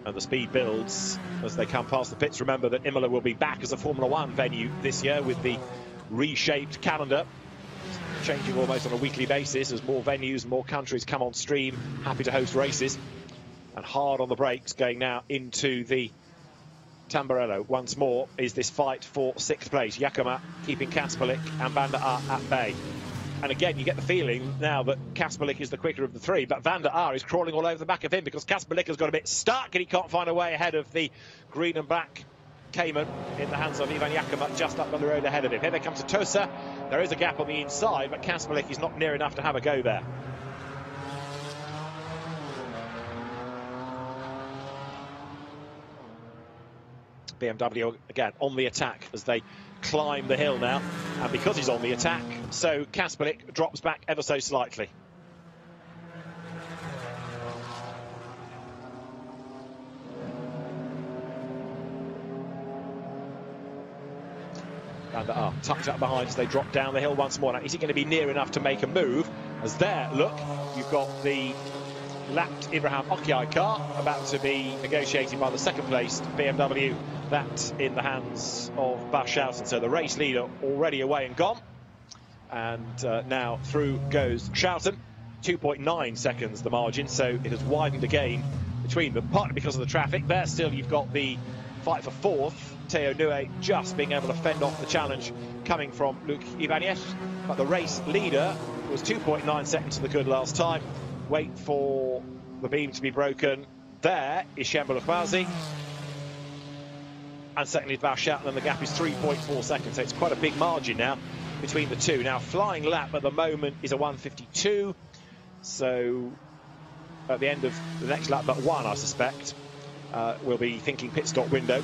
And the speed builds as they come past the pits. Remember that Imola will be back as a Formula One venue this year with the reshaped calendar, changing almost on a weekly basis as more venues, more countries come on stream, happy to host races. And hard on the brakes going now into the Tamburello. Once more is this fight for 6th place. Jakoma keeping Kaspelik and van der Aar at bay. And again, you get the feeling now that Kaspelik is the quicker of the three, but van der Aar is crawling all over the back of him because Kaspelik has got a bit stuck and he can't find a way ahead of the green and black Cayman in the hands of Ivan Jakoma just up on the road ahead of him. Here they come to Tosa. There is a gap on the inside, but Kaspelik is not near enough to have a go there. BMW again on the attack as they climb the hill now, and because he's on the attack, so Kaspelik drops back ever so slightly. Van der Aar tucked up behind as they drop down the hill once more. Now, is he going to be near enough to make a move? As there, look, you've got the lapped Ibrahim Okiai car about to be negotiated by the second placed BMW. That in the hands of Bas Schouten. So the race leader already away and gone. And now through goes Schouten. 2.9 seconds the margin, so it has widened again between them, partly because of the traffic. There still you've got the fight for 4th. Theo Nue just being able to fend off the challenge coming from Luc Ivaniev. But the race leader was 2.9 seconds to the good last time. Wait for the beam to be broken. There is Shembo Lukhmazi. And secondly, Bas Schouten, and the gap is 3.4 seconds. So it's quite a big margin now between the two. Now, flying lap at the moment is a 1:52. So at the end of the next lap, but one, I suspect, we'll be thinking pit stop window.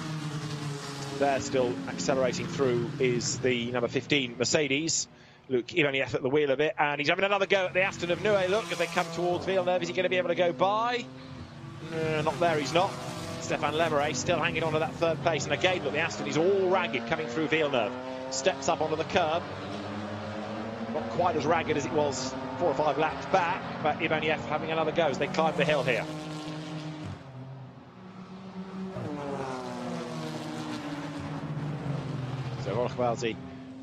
There, still accelerating through, is the number 15 Mercedes. Luc Ivaniev at the wheel of it, and he's having another go at the Aston of Nue. Look, as they come towards Villeneuve, is he going to be able to go by? Not there, he's not. Stéphane Lemeray still hanging on to that 3rd place, and again, look, the Aston is all ragged coming through Villeneuve. Steps up onto the curb. Not quite as ragged as it was 4 or 5 laps back, but Ivaniev having another go as they climb the hill here. So Rochbalzi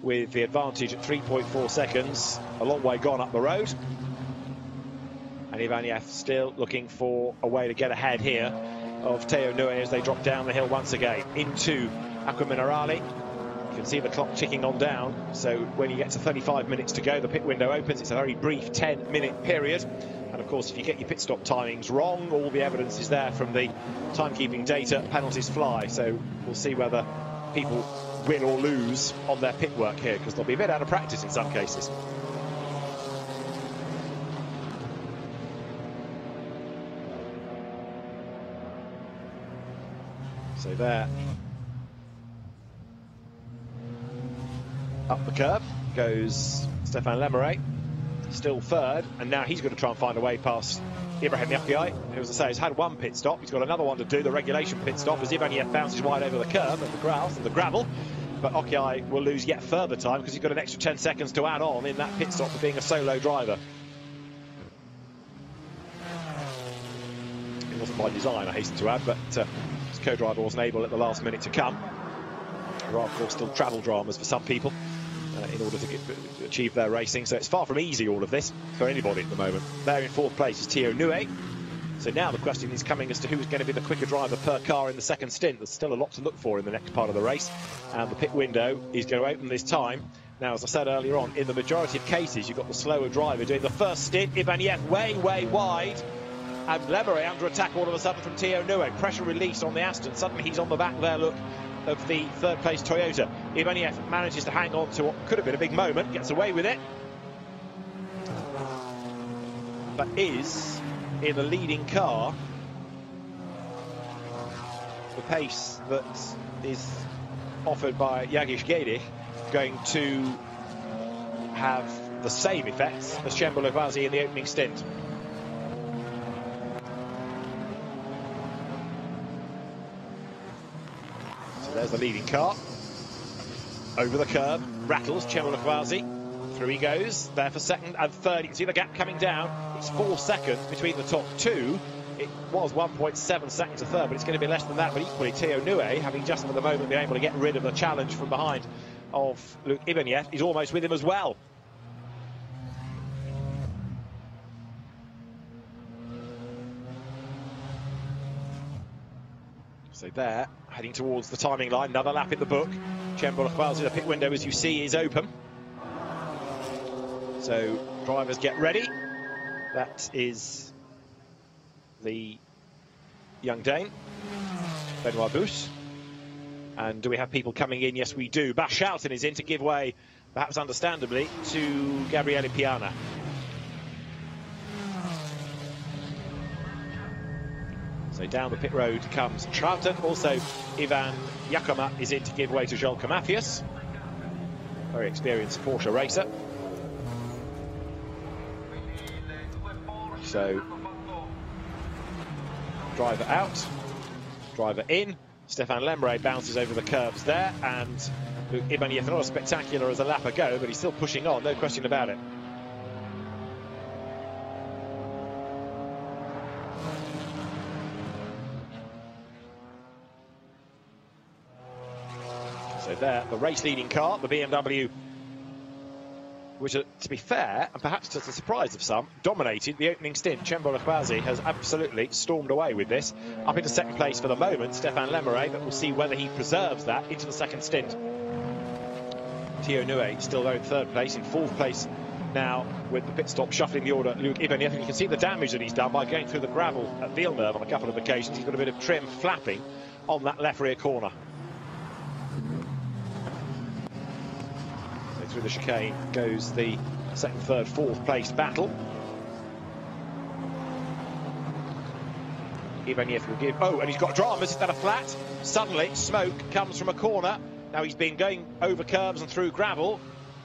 with the advantage at 3.4 seconds, a long way gone up the road. And Ivaniev still looking for a way to get ahead here of Theo Nue as they drop down the hill once again into Acqua Minerale. You can see the clock ticking on down, so when you get to 35 minutes to go, the pit window opens. It's a very brief 10-minute period. And of course, if you get your pit stop timings wrong, all the evidence is there from the timekeeping data, penalties fly. So we'll see whether people win or lose on their pit work here, because they'll be a bit out of practice in some cases. So there, up the curb goes Stéphane Lemeray, still 3rd, and now he's going to try and find a way past Ibrahim Yakiai, who, as I say, has had one pit stop. He's got another one to do, the regulation pit stop, as Ivaniev bounces wide over the curb of the gravel. But Okiai will lose yet further time because he's got an extra 10 seconds to add on in that pit stop for being a solo driver. It wasn't by design, I hasten to add, but his co-driver wasn't able at the last minute to come. There are, of course, still travel dramas for some people in order to achieve their racing. So it's far from easy, all of this, for anybody at the moment. There in 4th place is Theo Nue. So now the question is coming as to who's going to be the quicker driver per car in the second stint. There's still a lot to look for in the next part of the race. And the pit window is going to open this time. Now, as I said earlier on, in the majority of cases, you've got the slower driver doing the first stint. Ivaniev way, way wide. And Lemeray under attack all of a sudden from Theo Nue. Pressure release on the Aston. Suddenly he's on the back there, look, of the 3rd place Toyota. Ivaniev manages to hang on to what could have been a big moment. Gets away with it. but is in the leading car. The pace that is offered by Jagish Gedich going to have the same effects as Cembolo Kvasi in the opening stint. So there's the leading car. Over the curb, rattles Cembolo Kvasi. Through he goes, there for second and third. You can see the gap coming down. It's 4 seconds between the top two. It was 1.7 seconds to third, but it's going to be less than that. But equally, Theo Nue, having just for the moment been able to get rid of the challenge from behind of Luc Ibanieff, is almost with him as well. So there, heading towards the timing line, another lap in the book. Cembolo Kvasi, the pit window, as you see, is open. So drivers get ready. That is the young Dane, Benoit Bous. And do we have people coming in? Yes, we do. Bas Schouten is in to give way, perhaps understandably, to Gabriele Piana. So down the pit road comes Schouten. Also, Ivan Jakoma is in to give way to Jolka Mathias. Very experienced Porsche racer. So, driver out, driver in. Stefan Lemray bounces over the curbs there, and Luc Ibanieff not as spectacular as a lap ago, but he's still pushing on, no question about it. So there, the race-leading car, the BMW, which, to be fair, and perhaps to the surprise of some, dominated the opening stint. Cembolo Kvasi has absolutely stormed away with this. Up into second place for the moment, Stefan Lemray, but we'll see whether he preserves that into the second stint. Theo Nue still there in third place. In fourth place now, with the pit stop shuffling the order, Luc Ibanieff. And you can see the damage that he's done by going through the gravel at Villeneuve on a couple of occasions. He's got a bit of trim flapping on that left rear corner. Through the chicane goes the second, third, fourth place battle. Ibanieff will give... Oh, and he's got dramas. Is that a flat? Suddenly, smoke comes from a corner. Now he's been going over curbs and through gravel.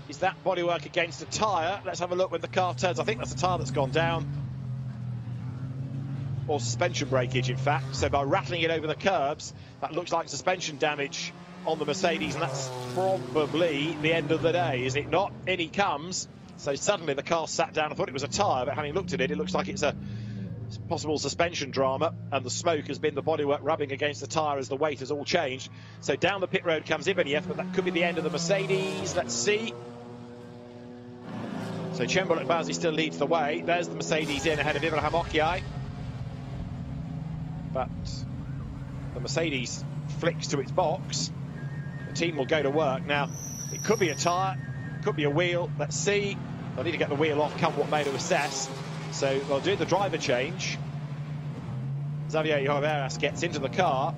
Is that bodywork against a tyre? Let's have a look when the car turns. I think that's a tyre that's gone down. Or suspension breakage, in fact. So by rattling it over the curbs, that looks like suspension damage on the Mercedes, and that's probably the end of the day, is it not? In he comes. So suddenly the car sat down. I thought it was a tyre, but having looked at it, it looks like it's a possible suspension drama, and the smoke has been the bodywork rubbing against the tyre as the weight has all changed. So down the pit road comes Ibanieff, but that could be the end of the Mercedes. Let's see. So Cembolo Kvasi still leads the way. There's the Mercedes in ahead of Ibrahim Okiai. But the Mercedes flicks to its box. Team will go to work. Now, it could be a tyre, could be a wheel. Let's see. They'll need to get the wheel off, come what may, to assess. So they'll do the driver change. Xavier Joveras gets into the car,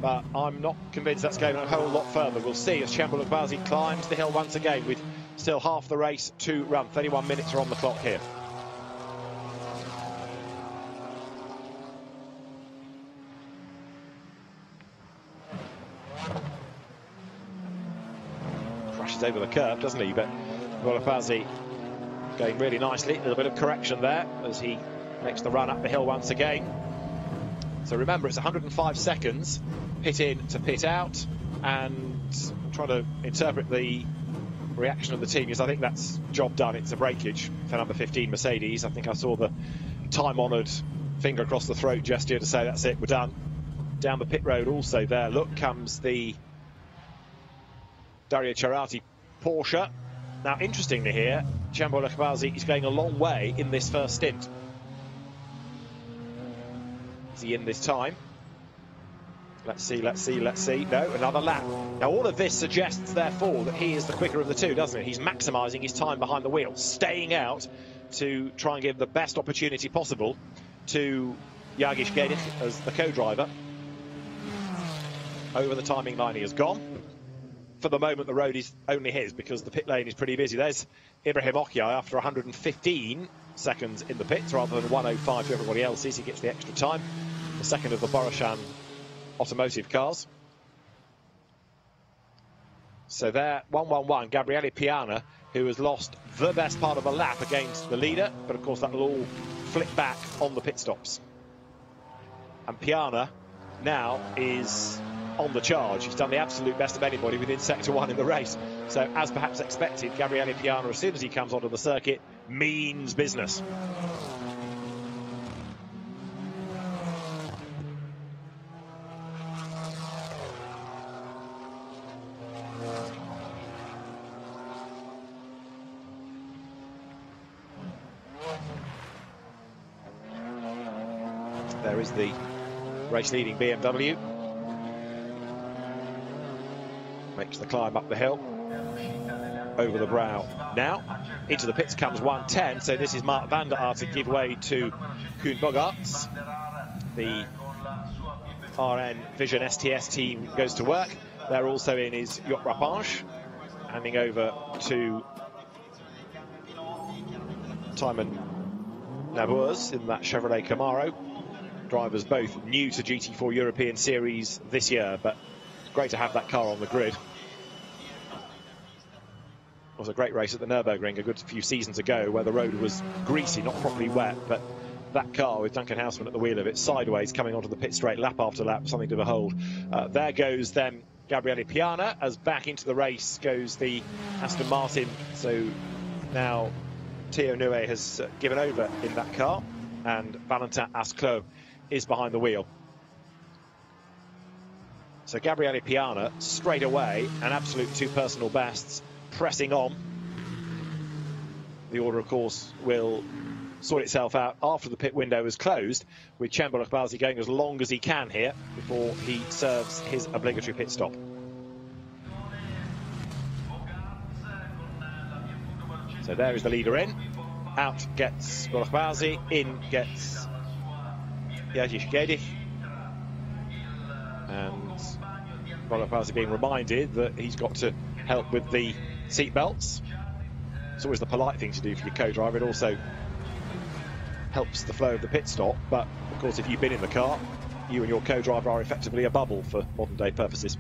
but I'm not convinced that's going a whole lot further. We'll see as Cembolo Kvasi climbs the hill once again with still half the race to run. 31 minutes are on the clock here. Crashes over the curb, doesn't he? But Kvasi going really nicely. A little bit of correction there as he makes the run up the hill once again. So remember, it's 105 seconds pit in to pit out, and I'm trying to interpret the reaction of the team, because I think that's job done. It's a breakage for number 15 Mercedes. I think I saw the time-honoured finger across the throat gesture to say that's it, we're done. Down the pit road also there, look, comes the Dario Cerati Porsche. Now, interestingly here, Cembolo Kvasi is going a long way in this first stint. Is he in this time? Let's see, let's see, let's see. No, another lap. Now, all of this suggests, therefore, that he is the quicker of the two, doesn't it? He's maximising his time behind the wheel, staying out to try and give the best opportunity possible to Jagish Gedich as the co-driver. Over the timing line he has gone. for the moment, the road is only his because the pit lane is pretty busy. There's Ibrahim Okyai after 115 seconds in the pits rather than 105 to everybody else's. He gets the extra time. The second of the Boroshan automotive cars. So there, 1-1-1, Gabriele Piana, who has lost the best part of a lap against the leader, but of course that will all flip back on the pit stops. And Piana now is on the charge. He's done the absolute best of anybody within Sector 1 in the race. So, as perhaps expected, Gabriele Piana, as soon as he comes onto the circuit, means business. There is the race-leading BMW. Makes the climb up the hill. Over the brow now. Into the pits comes 110. So this is Mark van der Aert to give way to Koen Bogarts. The RN Vision STS team goes to work. They're also in his Yacht Rapage. Handing over to Timon Nabours in that Chevrolet Camaro. Drivers both new to GT4 European Series this year, but it's great to have that car on the grid. It was a great race at the Nürburgring a good few seasons ago where the road was greasy, not properly wet, but that car with Duncan Houseman at the wheel of it, sideways, coming onto the pit straight lap after lap, something to behold. There goes then Gabriele Piana, as back into the race goes the Aston Martin. So now Theo Nue has given over in that car, and Valentin Asclot is behind the wheel. So Gabriele Piana straight away, an absolute two personal bests, pressing on. The order, of course, will sort itself out after the pit window is closed, with Cembalo Kbalzi going as long as he can here before he serves his obligatory pit stop. So there is the leader in. Out gets Kbalzi, in gets Yajish Gedich. And Kbalzi being reminded that he's got to help with the seat belts. It's always the polite thing to do for your co-driver. It also helps the flow of the pit stop, but of course if you've been in the car, you and your co-driver are effectively a bubble for modern day purposes.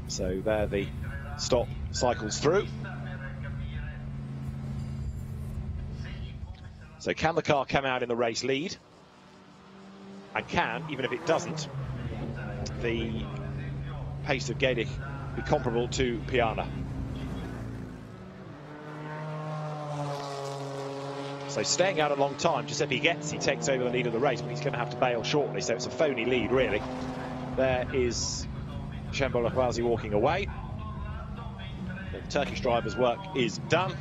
So there the stop cycles through. So can the car come out in the race lead? And can, even if it doesn't, the pace of Gedich be comparable to Piana? So staying out a long time, Giuseppe Getzi takes over the lead of the race, but he's going to have to bail shortly, so it's a phony lead, really. There is Cembalo Kbalzi walking away. The Turkish driver's work is done.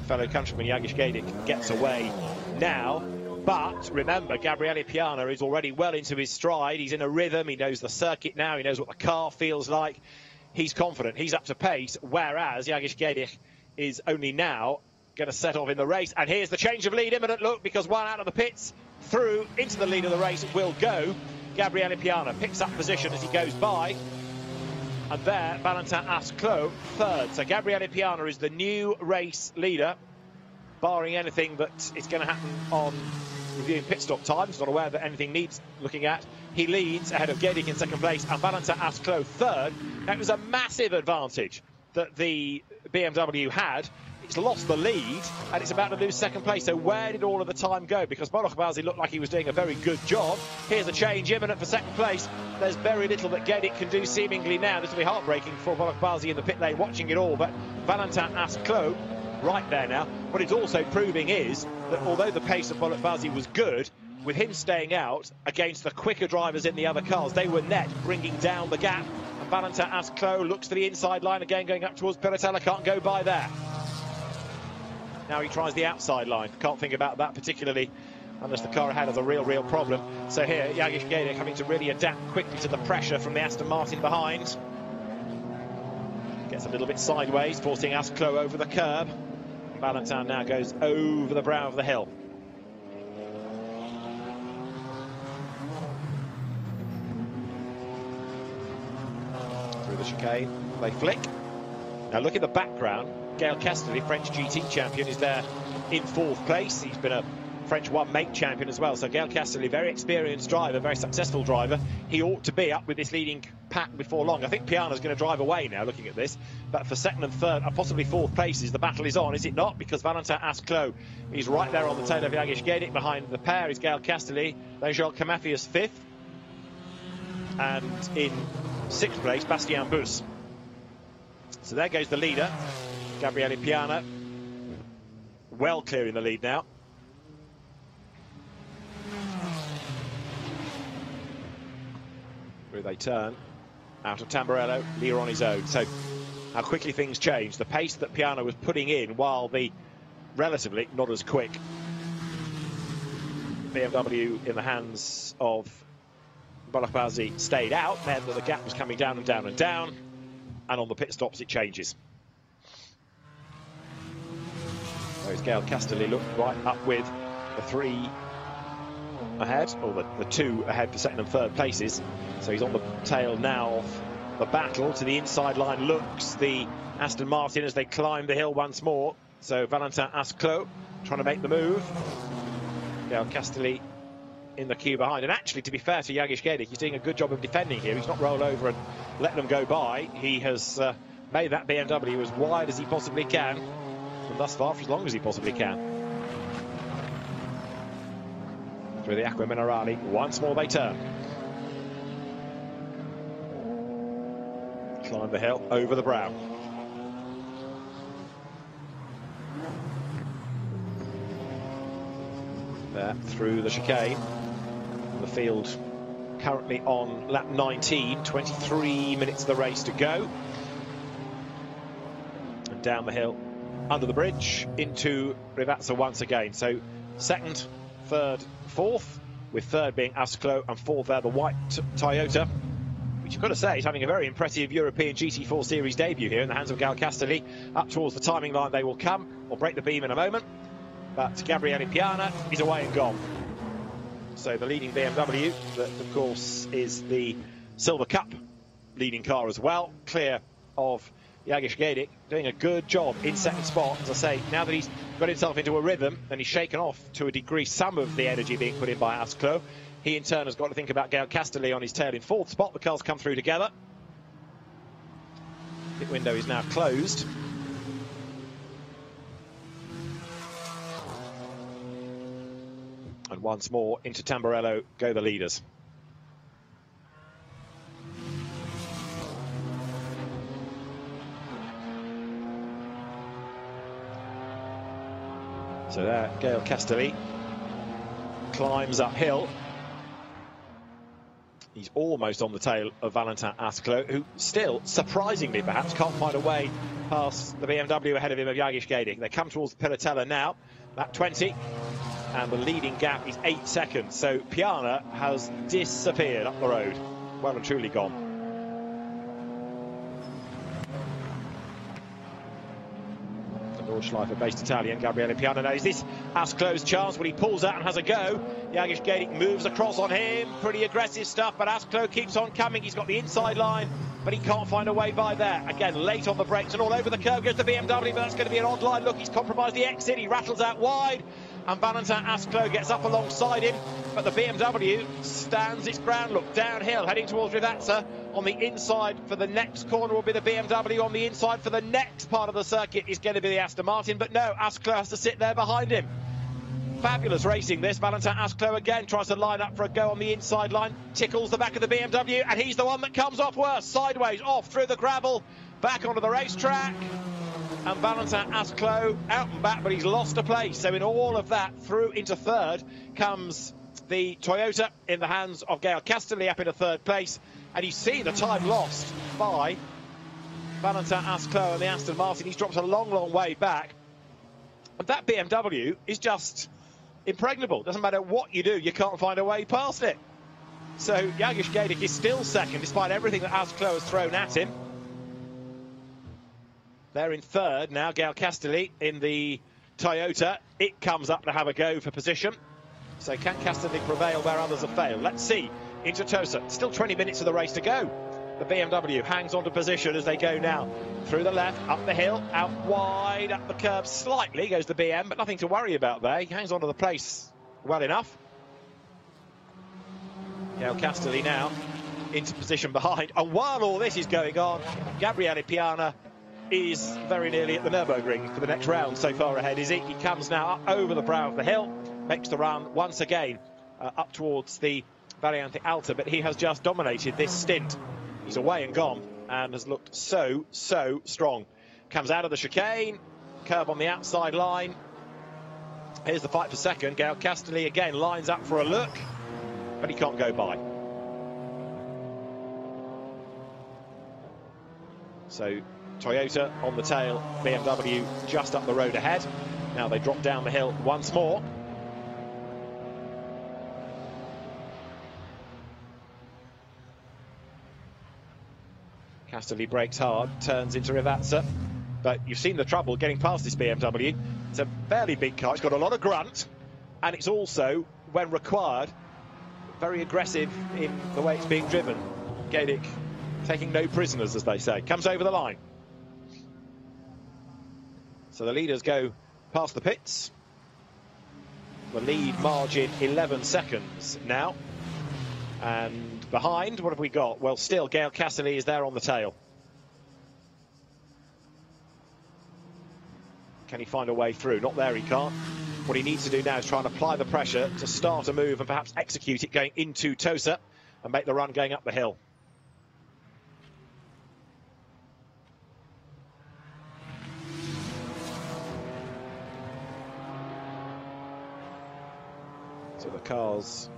Fellow countryman Yagish Gedich gets away now. But remember, Gabriele Piana is already well into his stride. He's in a rhythm. He knows the circuit now. He knows what the car feels like. He's confident. He's up to pace, whereas Yagish Gedich is only now going to set off in the race. And here's the change of lead, imminent look, because one out of the pits through into the lead of the race will go. Gabriele Piana picks up position as he goes by. And there, Valentin Asclot third. So Gabriele Piana is the new race leader, barring anything that is going to happen on reviewing pit stop times. Not aware that anything needs looking at. He leads ahead of Gedich in second place and Valentin Asclot third. That was a massive advantage that the BMW had. It's lost the lead and it's about to lose second place. So where did all of the time go? Because Kbalzi looked like he was doing a very good job. Here's a change imminent for second place. There's very little that Gedich can do seemingly now. This will be heartbreaking for Kbalzi in the pit lane watching it all. But Valentin Asclot right there now. What it's also proving is that although the pace of Kbalzi was good, with him staying out against the quicker drivers in the other cars, they were net bringing down the gap. And Valentin Asclot looks to the inside line again, going up towards Piratella, can't go by there. Now he tries the outside line. Can't think about that particularly unless the car ahead has a real problem. So here, Yagish Gedich having to really adapt quickly to the pressure from the Aston Martin behind. Gets a little bit sideways, forcing Asclot over the curb. Valentin now goes over the brow of the hill. Through the chicane. They flick. Now look at the background. Gaël Castelli, French GT champion, is there in 4th place. He's been a French one-make champion as well. So Gaël Castelli, very experienced driver, very successful driver. He ought to be up with this leading pack before long. I think Piana's going to drive away now, looking at this. But for 2nd and 3rd, and possibly 4th places, the battle is on, is it not? Because Valentin Asclot is right there on the tail of Jagish Gedic. Behind the pair is Gaël Castelli. Then Joel Camafias 5th. And in 6th place, Bastien Bus. So there goes the leader, Gabriele Piana. Well clearing the lead now. Through they turn. Out of Tamburello, Lear on his own. So how quickly things change. The pace that Piana was putting in, while the relatively not as quick BMW in the hands of Bolapazzi stayed out, meant that the gap was coming down and down and down. And on the pit stops, it changes. There's Gaël Castelli looked right up with the 3 ahead, or the 2 ahead for 2nd and 3rd places. So he's on the tail now of the battle. To the inside line looks the Aston Martin as they climb the hill once more. So Valentin Asclot trying to make the move. Gaël Castelli in the queue behind. And actually, to be fair to Jagish Gedic, he's doing a good job of defending here. He's not rolled over and let them go by. He has made that BMW as wide as he possibly can, and thus far for as long as he possibly can. Through the Acqua Minerale, once more they turn. Climb the hill, over the brow. There, through the chicane. The field currently on lap 19, 23 minutes of the race to go. And down the hill, under the bridge, into Rivazza once again. So 2nd, 3rd, 4th, with 3rd being Asclot and 4th there, the white Toyota, which you've got to say is having a very impressive European GT4 Series debut here in the hands of Gaël Castelli. Up towards the timing line they will come. We'll break the beam in a moment. But Gabriele Piana is away and gone. So the leading BMW, that of course is the Silver Cup leading car as well, clear of Jagish Gedic, doing a good job in 2nd spot. As I say, now that he's got himself into a rhythm and he's shaken off to a degree some of the energy being put in by Asclot, he in turn has got to think about Gaël Castelli on his tail in 4th spot. The cars come through together. Pit window is now closed. And once more, into Tamburello go the leaders. So there, Gaël Castelli climbs uphill. He's almost on the tail of Valentin Asclot, who still, surprisingly perhaps, can't find a way past the BMW ahead of him of Jagish Gedic. They come towards the Pilatella now, lap 20. And the leading gap is 8 seconds. So Piana has disappeared up the road. Well and truly gone. The Nordschleife-based Italian Gabriele Piana. Now, is this Asclot's chance? Well, he pulls out and has a go. Jagish Gedic moves across on him. Pretty aggressive stuff, but Asclot keeps on coming. He's got the inside line, but he can't find a way by there. Again, late on the brakes and all over the curve goes the BMW, but that's going to be an odd line. Look, he's compromised the exit. He rattles out wide. And Valentin Asclot gets up alongside him, but the BMW stands its ground. Look, downhill, heading towards Rivazza. On the inside for the next corner will be the BMW. On the inside for the next part of the circuit is going to be the Aston Martin. But no, Asclot has to sit there behind him. Fabulous racing this. Valentin Asclot again tries to line up for a go on the inside line. Tickles the back of the BMW, and he's the one that comes off worse. Sideways, off through the gravel, back onto the racetrack. And Valentin Asclot out and back, but he's lost a place. So in all of that, through into 3rd comes the Toyota in the hands of Gaël Castelli up into 3rd place. And you see the time lost by Valentin Asclot and the Aston Martin. He's dropped a long, long way back. And that BMW is just impregnable. Doesn't matter what you do, you can't find a way past it. So Jagish Gedic is still 2nd, despite everything that Asclot has thrown at him. They're in 3rd now, Gaël Castelli in the Toyota. It comes up to have a go for position. So can Castelli prevail where others have failed? Let's see. Into Tosa. Still 20 minutes of the race to go. the BMW hangs on to position as they go now. Through the left, up the hill, out wide, up the curb slightly goes the BM, but nothing to worry about there. He hangs on to the place well enough. Gael Castelli now into position behind. And while all this is going on, Gabriele Piana is very nearly at the Nürburgring for the next round. So far ahead is he. He comes now up over the brow of the hill, makes the run once again up towards the Variante Alta, but he has just dominated this stint. He's away and gone and has looked so strong. Comes out of the chicane, curb on the outside line. Here's the fight for second. Gael Castelli again lines up for a look, but he can't go by. So Toyota on the tail, BMW just up the road ahead. Now they drop down the hill once more. Castelli brakes hard, turns into Rivazza, but you've seen the trouble getting past this BMW. It's a fairly big car, it's got a lot of grunt, and it's also, when required, very aggressive in the way it's being driven. Gadic taking no prisoners, as they say. Comes over the line. So the leaders go past the pits. The lead margin 11 seconds now. And behind, what have we got? Well, still, Gael Castelli is there on the tail. Can he find a way through? Not there, he can't. What he needs to do now is try and apply the pressure to start a move and perhaps execute it going into Tosa and make the run going up the hill. So the cars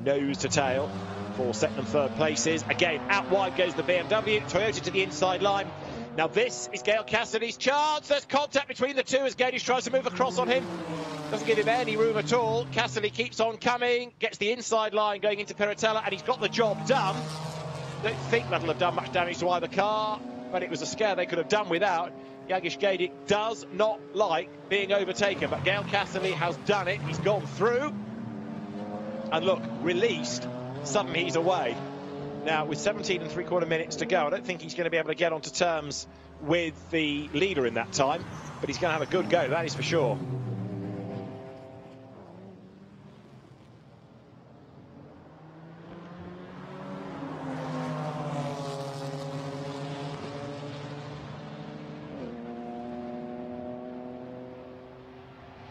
nose to tail for second and third places. Again, out wide goes the BMW. Toyota to the inside line. Now this is Gael Castelli's chance. There's contact between the two as Gadish tries to move across on him. Doesn't give him any room at all. Castelli keeps on coming, gets the inside line going into Piratella, and he's got the job done. Don't think that'll have done much damage to either car, but it was a scare they could have done without. Jagish Gadic does not like being overtaken, but Gael Castelli has done it. He's gone through. And look, released, suddenly he's away. Now, with 17 3/4 minutes to go, I don't think he's going to be able to get onto terms with the leader in that time, but he's going to have a good go, that is for sure.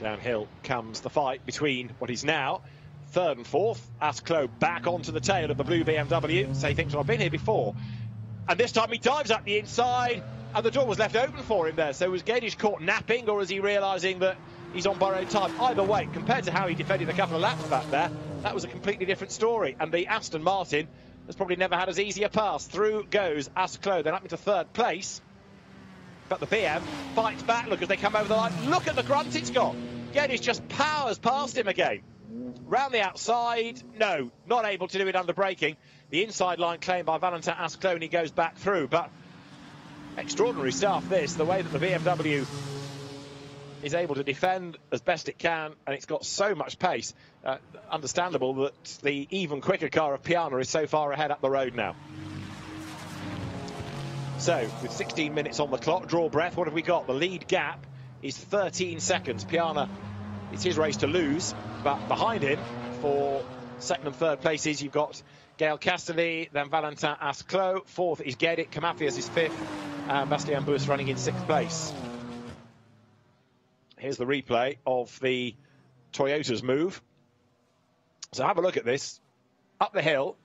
Downhill comes the fight between what is now third and fourth. Asclo back onto the tail of the blue BMW. So he thinks, well, I've been here before. And this time he dives up the inside, and the door was left open for him there. So was Gadish caught napping, or is he realising that he's on borrowed time? Either way, compared to how he defended a couple of laps back there, that was a completely different story. And the Aston Martin has probably never had as easy a pass. Through goes Asclo, then up into third place. But the BM fights back. Look as they come over the line. Look at the grunt it's got. Gadish just powers past him again. Round the outside, no, not able to do it under braking. The inside line claimed by Valentin Asclo, and he goes back through. But extraordinary stuff, this, the way that the BMW is able to defend as best it can, and it's got so much pace. Understandable that the even quicker car of Piana is so far ahead up the road now. So, with 16 minutes on the clock, draw breath, what have we got? The lead gap is 13 seconds. Piana, it's his race to lose, but behind him for second and third places, you've got Gael Castelli, then Valentin Asclo. Fourth is Gadic, Camafias is fifth, and Bastien Bus running in sixth place. Here's the replay of the Toyota's move. So have a look at this. Up the hill,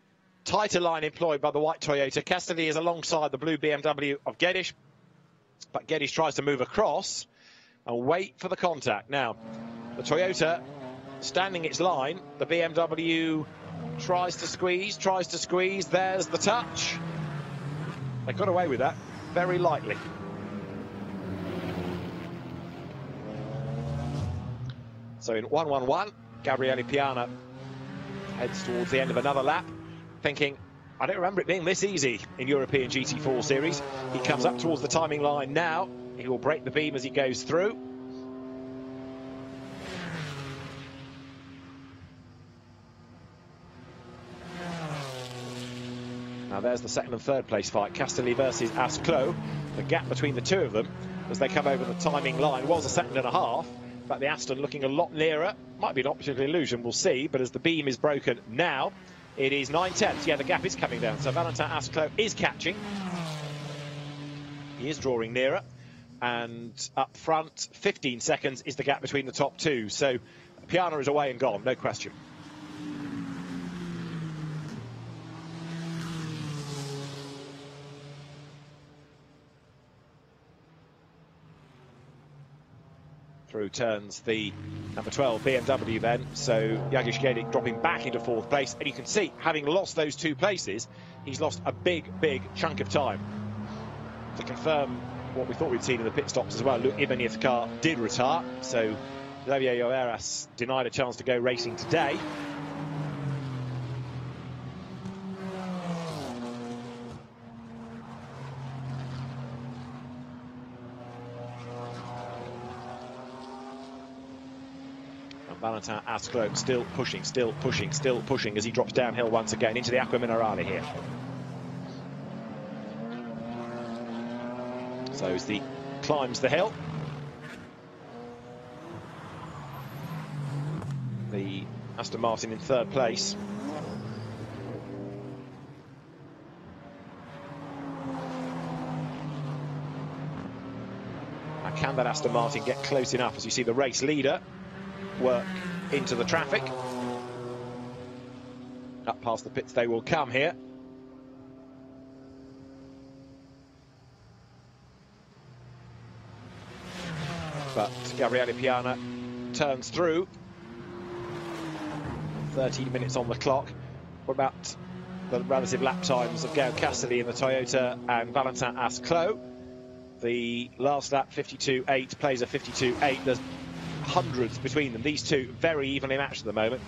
tighter line employed by the white Toyota. Castelli is alongside the blue BMW of Gadish, but Gadish tries to move across and wait for the contact. Now, the Toyota standing its line. The BMW tries to squeeze. There's the touch. They got away with that very lightly. So in 1-1-1, Gabriele Piana heads towards the end of another lap, thinking, I don't remember it being this easy in European GT4 series. He comes up towards the timing line now. He will break the beam as he goes through. Now there's the second and third place fight. Castelli versus Asclo. The gap between the two of them as they come over the timing line was a second and a half. But the Aston looking a lot nearer. Might be an optical illusion, we'll see. But as the beam is broken now, it is 9/10. Yeah, the gap is coming down. So Valentin Asclo is catching. He is drawing nearer. And up front, 15 seconds is the gap between the top two. So Piana is away and gone, no question. Through turns the number 12 BMW then, so Jagiš Gedik dropping back into fourth place, and you can see, having lost those 2 places, he's lost a big chunk of time. To confirm what we thought we'd seen in the pit stops as well, Luke Ibanez's car did retire, so Xavier Lloveras denied a chance to go racing today. Valentin Asclo still pushing as he drops downhill once again into the Acqua Minerale here. So as he climbs the hill, the Aston Martin in third place. Now can that Aston Martin get close enough as you see the race leader work into the traffic? Up past the pits they will come here. But Gabriele Piana turns through. 13 minutes on the clock. What about the relative lap times of Gael Castelli in the Toyota and Valentin Asclo? The last lap 52.8, plays a 52.8. There's hundreds between them. These two very evenly matched at the moment.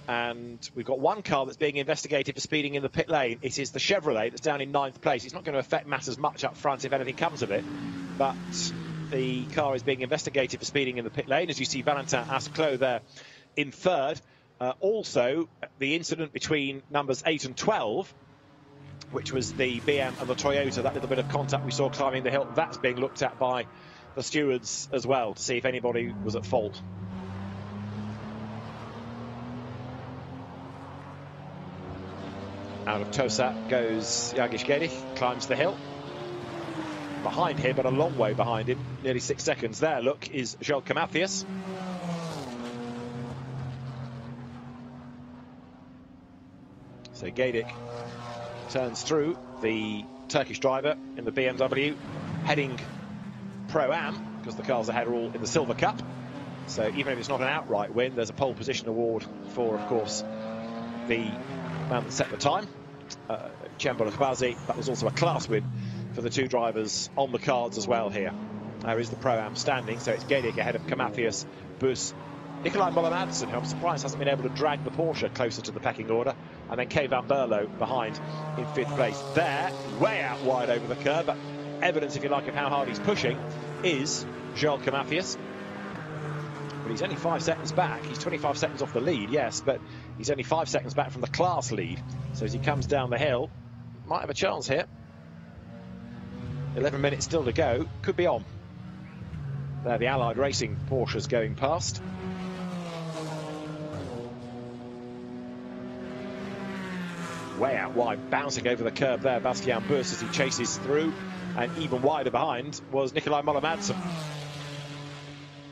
And we've got one car that's being investigated for speeding in the pit lane. It is the Chevrolet that's down in 9th place. It's not going to affect matters much up front if anything comes of it. But the car is being investigated for speeding in the pit lane. As you see Valentin Asclo there in third. Also, the incident between numbers 8 and 12, which was the BM and the Toyota, that little bit of contact we saw climbing the hill, that's being looked at by the stewards as well to see if anybody was at fault. Out of Tosa goes Jagiš Gedik, climbs the hill. Behind him, but a long way behind him, nearly 6 seconds there, look, is Jelka Mathias. So Gedik turns through, the Turkish driver in the BMW, heading Pro-Am, because the cars ahead are all in the Silver Cup. So even if it's not an outright win, there's a pole position award for, of course, the man that set the time, Cembolo Kbazi. That was also a class win for the two drivers on the cards as well here. There is the Pro-Am standing, so it's Gedik ahead of Kamathias, Bus, Nikolai Moller-Madsen, who I'm surprised hasn't been able to drag the Porsche closer to the pecking order, and then Kay van Berlo behind in 5th place. There, way out wide over the curb, but evidence, if you like, of how hard he's pushing is Jelka Mathias. But he's only 5 seconds back. He's 25 seconds off the lead, yes, but he's only 5 seconds back from the class lead. So as he comes down the hill, might have a chance here. 11 minutes still to go, could be on. There, the Allied Racing Porsches going past. Way out wide, bouncing over the curb there, Bastian Bus as he chases through, and even wider behind was Nikolai Moller-Madsen.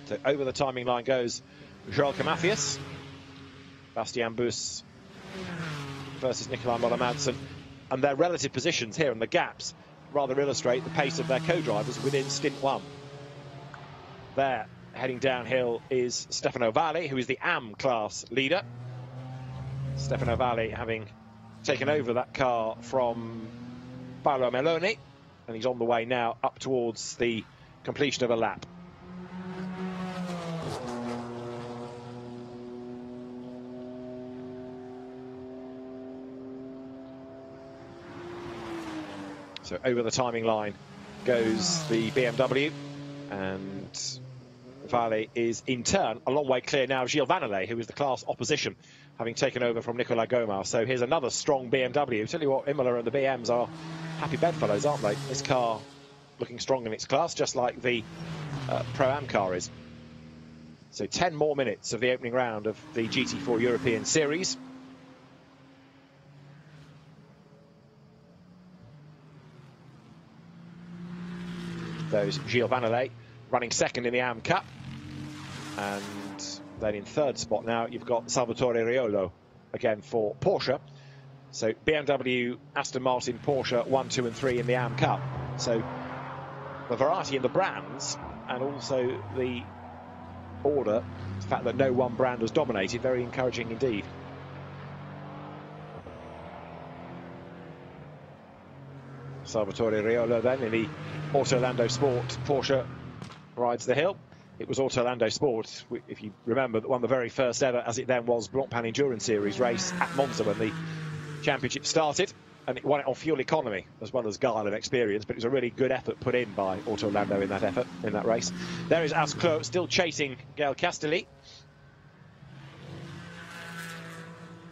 So over the timing line goes Jelka Mathias, Bastian Bus versus Nikolai Moller-Madsen, and their relative positions here and the gaps rather illustrate the pace of their co-drivers within stint 1. There, heading downhill, is Stefano Valli, who is the AM class leader. Stefano Valli having taken over that car from Paolo Meloni, and he's on the way now up towards the completion of a lap. So over the timing line goes the BMW, and Valli is in turn a long way clear now of Gilles Vannelet, who is the class opposition having taken over from Nicolas Gomar. So here's another strong BMW. Tell you what, Imola and the BMs are happy bedfellows, aren't they? This car looking strong in its class, just like the Pro-Am car is. So 10 more minutes of the opening round of the GT4 European Series. Those Gilles Vannelet running second in the AM Cup. And then in third spot now, you've got Salvatore Riolo, again for Porsche. So BMW, Aston Martin, Porsche 1, 2 and 3 in the AM Cup. So the variety in the brands and also the order, the fact that no one brand was dominated, very encouraging indeed. Salvatore Riolo then in the Autolando Sport Porsche rides the hill. It was Autolando Sport, if you remember, that won the very first ever, as it then was, Blancpain Endurance Series race at Monza when the championship started, and it won it on fuel economy as well as guile and experience, but it was a really good effort put in by Autolando in that effort, in that race. There is Asclo still chasing Gael Castelli.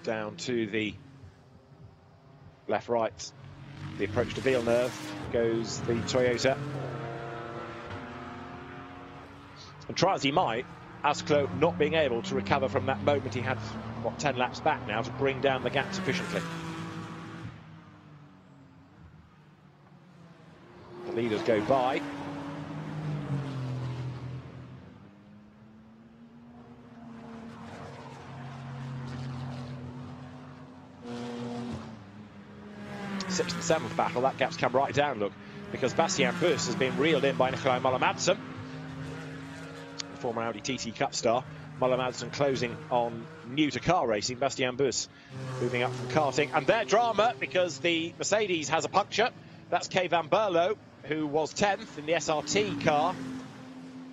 Down to the left-right, the approach to Villeneuve, goes the Toyota. And try as he might, Asclo not being able to recover from that moment he had, what, 10 laps back now to bring down the gap sufficiently. The leaders go by. Sixth and seventh battle, that gap's come right down, look, because Bastien Bus has been reeled in by Nicolai Müller-Madsen, the former Audi TT Cup star. Müller-Madsen closing on new to car racing. Bastien Bus moving up from karting, and their drama because the Mercedes has a puncture. That's Kay Van Berlo, who was 10th in the SRT car,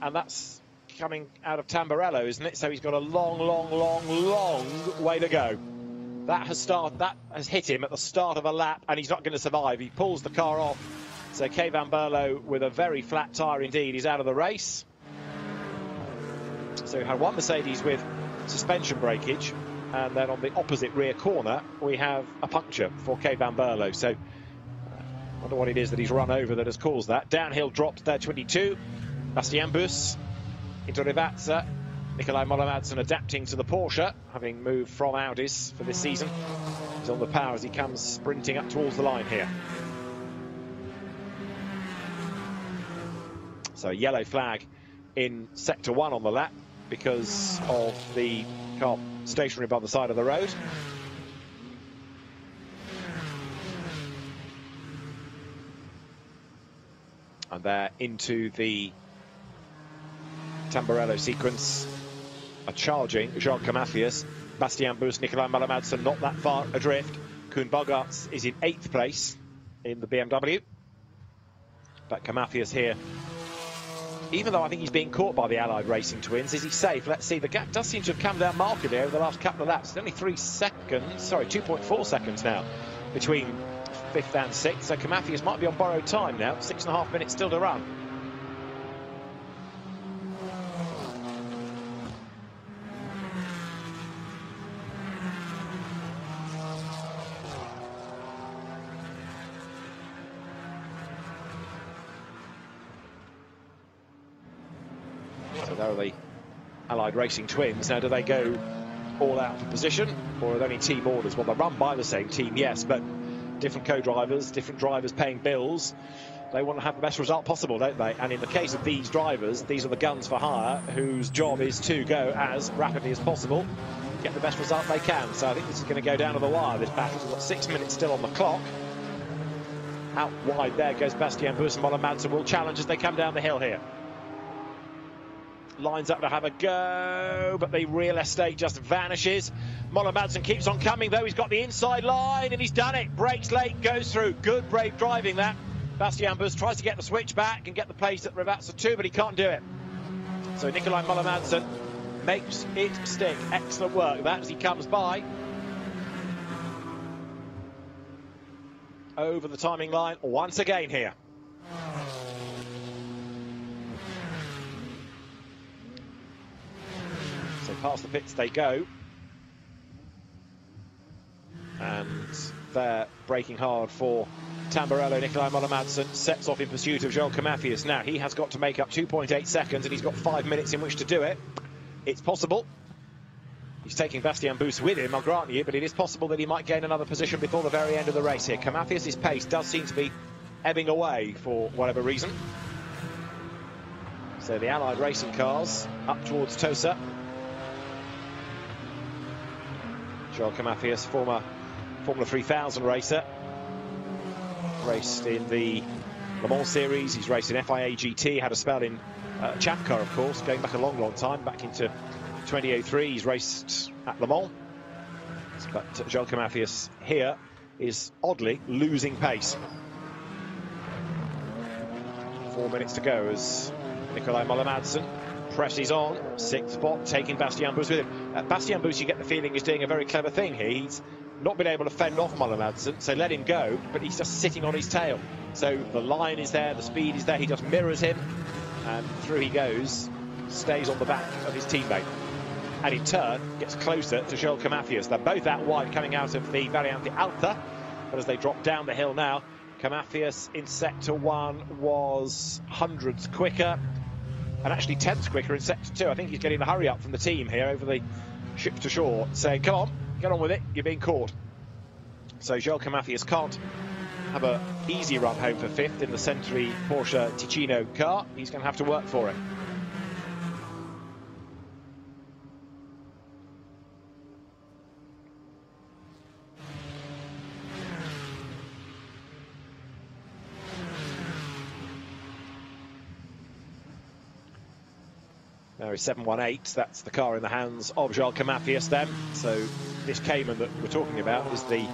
and that's coming out of Tamburello, isn't it? So he's got a long way to go. That has hit him at the start of a lap, and he's not going to survive. He pulls the car off. So Kay Van Berlo, with a very flat tyre indeed, is out of the race. So we had one Mercedes with suspension breakage, and then on the opposite rear corner we have a puncture for Kay Van Berlo. So I wonder what it is that he's run over that has caused that. Downhill dropped there, 22. Bastien Bus into Rivazza. Nicolai Müller-Madsen adapting to the Porsche, having moved from Audis for this season. He's on the power as he comes sprinting up towards the line here. So yellow flag in sector 1 on the lap because of the car stationary by the side of the road. And they're into the Tamburello sequence. A charging Jean Mathias, Bastien Bus, Nicolai Müller-Madsen not that far adrift. Koen Bogarts is in 8th place in the BMW. But Mathias here, even though I think he's being caught by the Allied Racing twins, is he safe? Let's see. The gap does seem to have come down markedly over the last couple of laps. It's only 3 seconds, sorry, 2.4 seconds now between 5th and 6th. So Mathias might be on borrowed time now. 6.5 minutes still to run. So there are the Allied Racing twins. Now, do they go all out for position, or are there only team orders? Well, they're run by the same team, yes, but different co-drivers, different drivers paying bills. They want to have the best result possible, don't they? And in the case of these drivers, these are the guns for hire, whose job is to go as rapidly as possible, get the best result they can. So I think this is going to go down to the wire, this battle. We've got 6 minutes still on the clock. Out wide there goes Bastien Bus, and Müller-Madsen will challenge as they come down the hill here. Lines up to have a go, but the real estate just vanishes. Müller-Madsen keeps on coming, though. He's got the inside line, and he's done it. Brakes late, goes through. Good, brave driving, that. Bastien Bus tries to get the switch back and get the place at Rivazza 2, but he can't do it. So Nicolai Müller-Madsen makes it stick. Excellent work, that, as he comes by. Over the timing line once again here. So past the pits they go. They're braking hard for Tamburello. Nikolai Moller-Madsen sets off in pursuit of Joel Camafias. Now, he has got to make up 2.8 seconds, and he's got 5 minutes in which to do it. It's possible. He's taking Bastien Bous with him, I'll grant you, but it is possible that he might gain another position before the very end of the race here. Camafias' pace does seem to be ebbing away for whatever reason. So the Allied racing cars up towards Tosa. Joel Camafias, former Formula 3000 racer. Raced in the Le Mans series, he's raced in FIA GT, had a spell in Chapcar, of course, going back a long, long time, back into 2003. He's raced at Le Mans. But Joel Camafias here is oddly losing pace. 4 minutes to go as Nikolai Moller-Madsen presses on. 6th spot, taking Bastien Bous with him. Bastien Bous, you get the feeling, is doing a very clever thing here. He's not been able to fend off Moller-Madsen, so let him go, but he's just sitting on his tail. So the line is there, the speed is there, he just mirrors him, and through he goes, stays on the back of his teammate. And in turn, gets closer to Joel Camafias. They're both out wide coming out of the Variante Alta, but as they drop down the hill now, Camafias in Sector 1 was hundredths quicker, and actually tenths quicker in Sector 2. I think he's getting the hurry up from the team here over the ship to shore, saying, come on, get on with it, you're being caught. So Joel Camafias can't have an easy run home for 5th in the Century Porsche Ticino car. He's going to have to work for it. There is 718, that's the car in the hands of Joel Camafias then. So this Cayman that we're talking about is the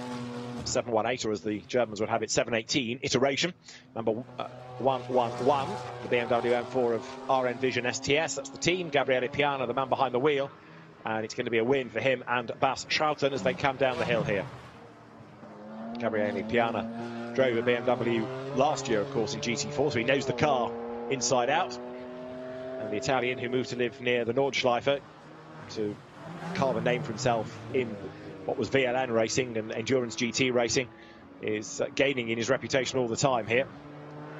718, or as the Germans would have it, 718 iteration, number 111, the BMW M4 of RN Vision STS. That's the team. Gabriele Piana, the man behind the wheel, and it's going to be a win for him and Bas Schouten as they come down the hill here. Gabriele Piana drove a BMW last year, of course, in GT4, so he knows the car inside out. And the Italian who moved to live near the Nordschleife to carve a name for himself in what was VLN racing and endurance GT racing is gaining in his reputation all the time here.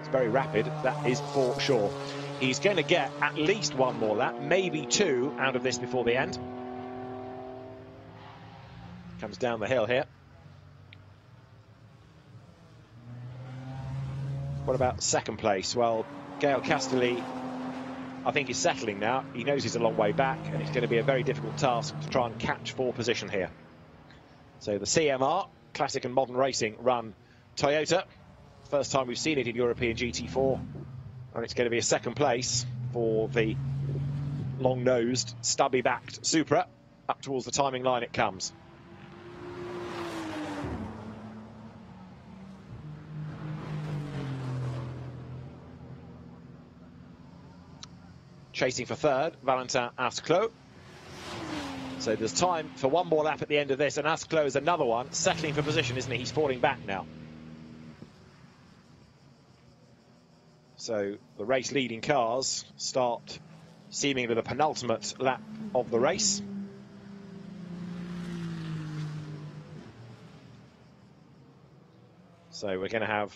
It's very rapid, that is for sure. He's going to get at least one more lap, maybe 2 out of this before the end. Comes down the hill here. What about second place? Well, Gael Castelli, I think he's settling now. He knows he's a long way back, and it's going to be a very difficult task to try and catch 4 position here. So the CMR, Classic and Modern Racing, run Toyota. First time we've seen it in European GT4. And it's going to be a second place for the long-nosed, stubby-backed Supra. Up towards the timing line it comes. Chasing for third, Valentin Asclot. So there's time for one more lap at the end of this, and Asclot is another one, settling for position, isn't he? He's falling back now. So the race-leading cars start seemingly the penultimate lap of the race. So we're going to have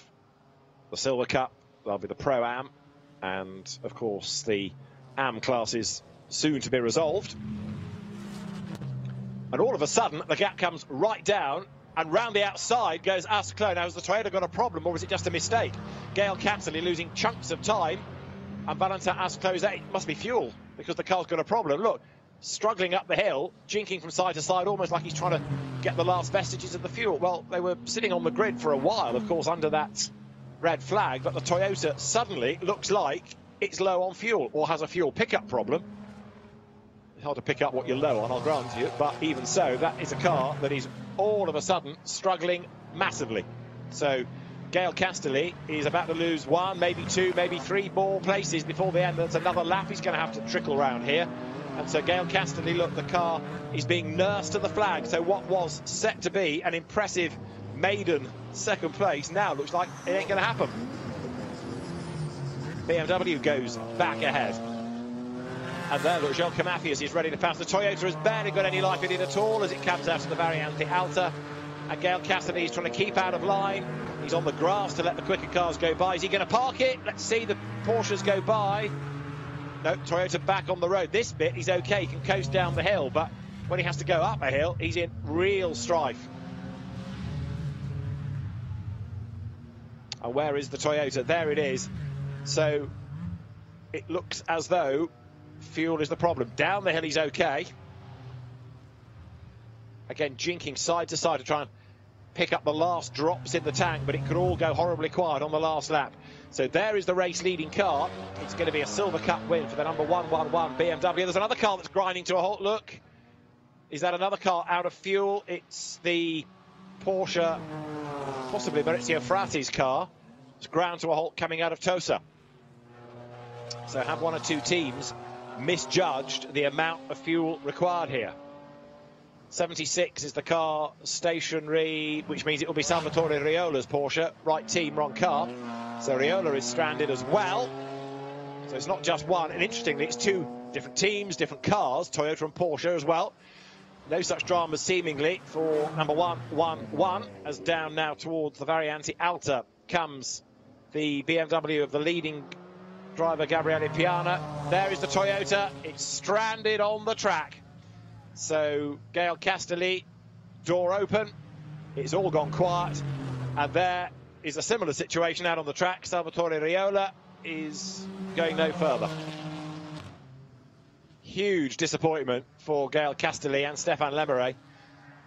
the Silver Cup, there'll be the Pro-Am, and of course the Am classes soon to be resolved. And all of a sudden, the gap comes right down, and round the outside goes Asclot. Now, has the Toyota got a problem, or is it just a mistake? Gael Castelli losing chunks of time, and Valentin Asclot is, it must be fuel, because the car's got a problem. Look, struggling up the hill, jinking from side to side, almost like he's trying to get the last vestiges of the fuel. Well, they were sitting on the grid for a while, of course, under that red flag, but the Toyota suddenly looks like it's low on fuel, or has a fuel pickup problem. It's hard to pick up what you're low on, I'll grant you, but even so, that is a car that is all of a sudden struggling massively. So Gael Castelli is about to lose 1, maybe 2, maybe 3 more places before the end. There's another lap. He's going to have to trickle round here. And so Gael Castelli, look, the car is being nursed to the flag. So what was set to be an impressive maiden second place now looks like it ain't going to happen. BMW goes back ahead. And there, look, Joel Camafias is ready to pass. The Toyota has barely got any life in it at all as it comes out of the Variante Alta. And Gail Cassidy is trying to keep out of line. He's on the grass to let the quicker cars go by. Is he going to park it? Let's see the Porsches go by. No, Toyota back on the road. This bit, he's okay. He can coast down the hill, but when he has to go up a hill, he's in real strife. And where is the Toyota? There it is. So it looks as though fuel is the problem. Down the hill, he's okay. Again, jinking side to side to try and pick up the last drops in the tank, but it could all go horribly quiet on the last lap. So there is the race leading car. It's going to be a Silver Cup win for the number 111 BMW. There's another car that's grinding to a halt. Look, is that another car out of fuel? It's the Porsche, possibly Maurizio Frati's car. It's ground to a halt coming out of Tosa. So have one or two teams misjudged the amount of fuel required here. 76 is the car stationary, which means it will be Salvatore Riola's Porsche. Right team, wrong car. So Riola is stranded as well. So it's not just one. And interestingly, it's two different teams, different cars, Toyota and Porsche as well. No such drama seemingly for number 111, as down now towards the Variante Alta comes the BMW of the leading driver, Gabriele Piana. There is the Toyota. It's stranded on the track. So Gail Castelli, door open, it's all gone quiet, and there is a similar situation out on the track. Salvatore Riola is going no further. Huge disappointment for Gail Castelli and Stefan Lemeray.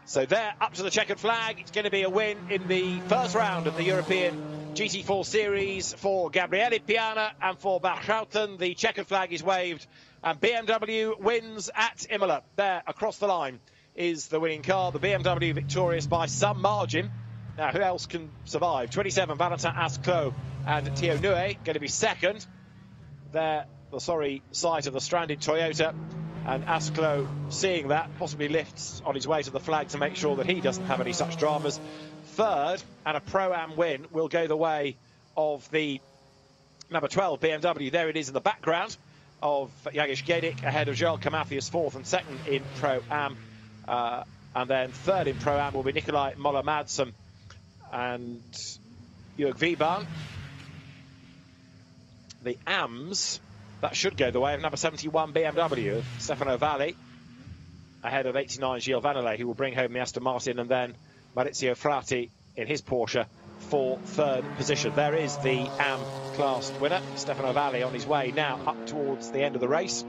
So they're up to the checkered flag. It's going to be a win in the first round of the European GT4 Series for Gabriele Piana and for Bachhouten. The checkered flag is waved, and BMW wins at Imola. There, across the line, is the winning car. The BMW victorious by some margin. Now, who else can survive? 27, Valentin Asclot and Thio Nue going to be second. There, the sorry sight of the stranded Toyota. And Asclot, seeing that, possibly lifts on his way to the flag to make sure that he doesn't have any such dramas. Third, and a Pro-Am win, will go the way of the number 12 BMW. There it is in the background of Jagish Gedik, ahead of Joel Kamafias, fourth and second in Pro-Am. And then third in Pro-Am will be Nikolai Moller-Madsen and Jörg Wiebahn. The AMs, that should go the way of number 71 BMW of Stefano Valli, ahead of 89 Gilles Vannelet, who will bring home the Aston Martin, and then Maurizio Frati in his Porsche for third position. There is the AM class winner, Stefano Valli, on his way now up towards the end of the race.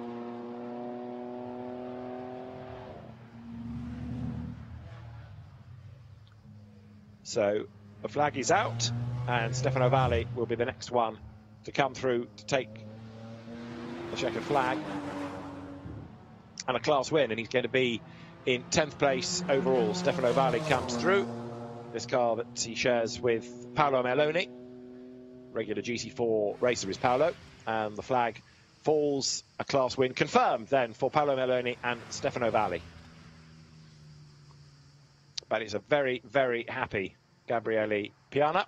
So the flag is out, and Stefano Valli will be the next one to come through to take the checkered flag and a class win, and he's going to be in 10th place overall. Stefano Valli comes through. This car that he shares with Paolo Merloni. Regular GT4 racer is Paolo, and the flag falls. A class win confirmed then for Paolo Merloni and Stefano Valli. But it's a very, very happy Gabriele Piana.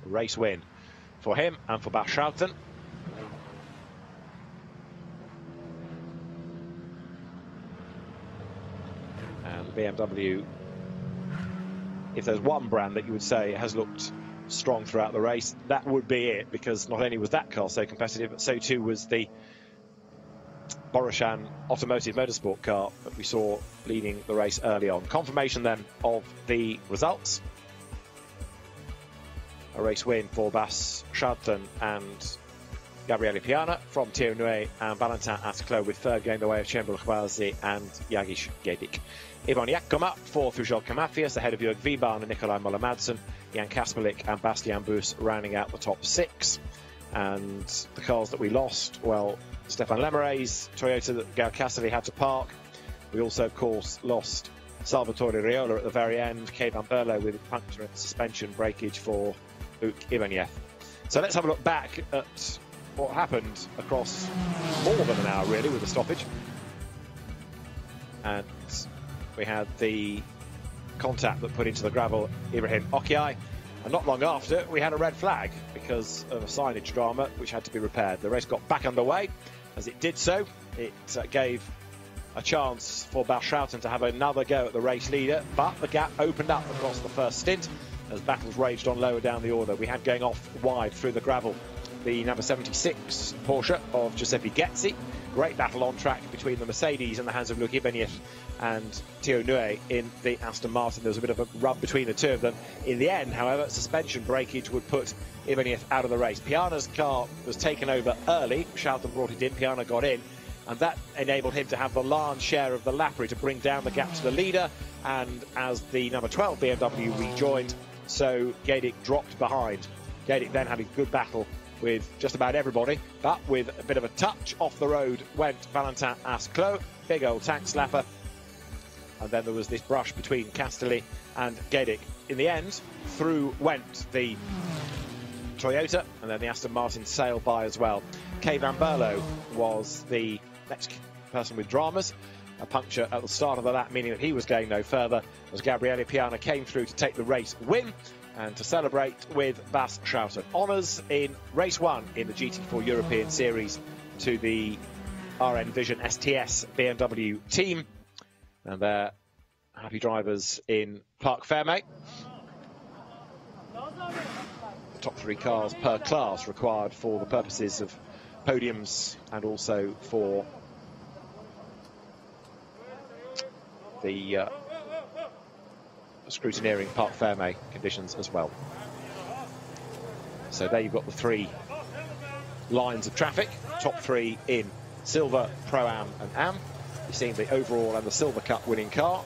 Race win for him and for Bachhouten. And the BMW, if there's one brand that you would say has looked strong throughout the race, that would be it, because not only was that car so competitive, but so too was the Boroshan Automotive Motorsport car that we saw leading the race early on. Confirmation then of the results. A race win for Bachhouten and Gabriele Piana from Thio Nue and Valentin Asclot, with third going the way of Cembul Khwazi and Jagish Gedik. Ivan Yakoma fourth through Joel Kamafias, ahead of Jörg Wiebahn and Nikolai Moller-Madsen. Jan Kasperlik and Bastian Buus rounding out the top six. And the cars that we lost, well, Stefan Lemeray's Toyota that Gail Cassidy had to park. We also, of course, lost Salvatore Riola at the very end. Kay Van Berlo with puncture and suspension breakage for Luke Ibanez. So let's have a look back at what happened across more than an hour, really, with the stoppage. And we had the contact that put into the gravel Ibrahim Okiai, and not long after we had a red flag because of a signage drama which had to be repaired. The race got back underway. As it did so, it gave a chance for Schouten to have another go at the race leader, but the gap opened up across the first stint as battles raged on lower down the order. We had going off wide through the gravel the number 76 Porsche of Giuseppe Gezzi. Great battle on track between the Mercedes in the hands of Luc Ibanez and Theo Nue in the Aston Martin. There was a bit of a rub between the two of them. In the end, however, suspension breakage would put Ibanez out of the race. Piana's car was taken over early. Schouten brought it in, Piana got in, and that enabled him to have the large share of the lappery to bring down the gap to the leader. And as the number 12 BMW rejoined, so Gadic dropped behind. Gadic then had a good battle with just about everybody, but with a bit of a touch off the road went Valentin Asclot, big old tank slapper, and then there was this brush between Castelli and Gadic. In the end, through went the Toyota, and then the Aston Martin sailed by as well. Kay Van Berlo was the next person with dramas. A puncture at the start of the lap, meaning that he was going no further, as Gabriele Piana came through to take the race win and to celebrate with Bas Schouten. Honours in race 1 in the GT4 European Series to the RN Vision STS BMW team, and their happy drivers in Parc Fermé. The top 3 cars per class required for the purposes of podiums and also for the scrutineering Parc Fermé conditions as well. So there you've got the 3 lines of traffic, top 3 in Silver, Pro-Am and Am. You've seen the overall and the Silver Cup winning car.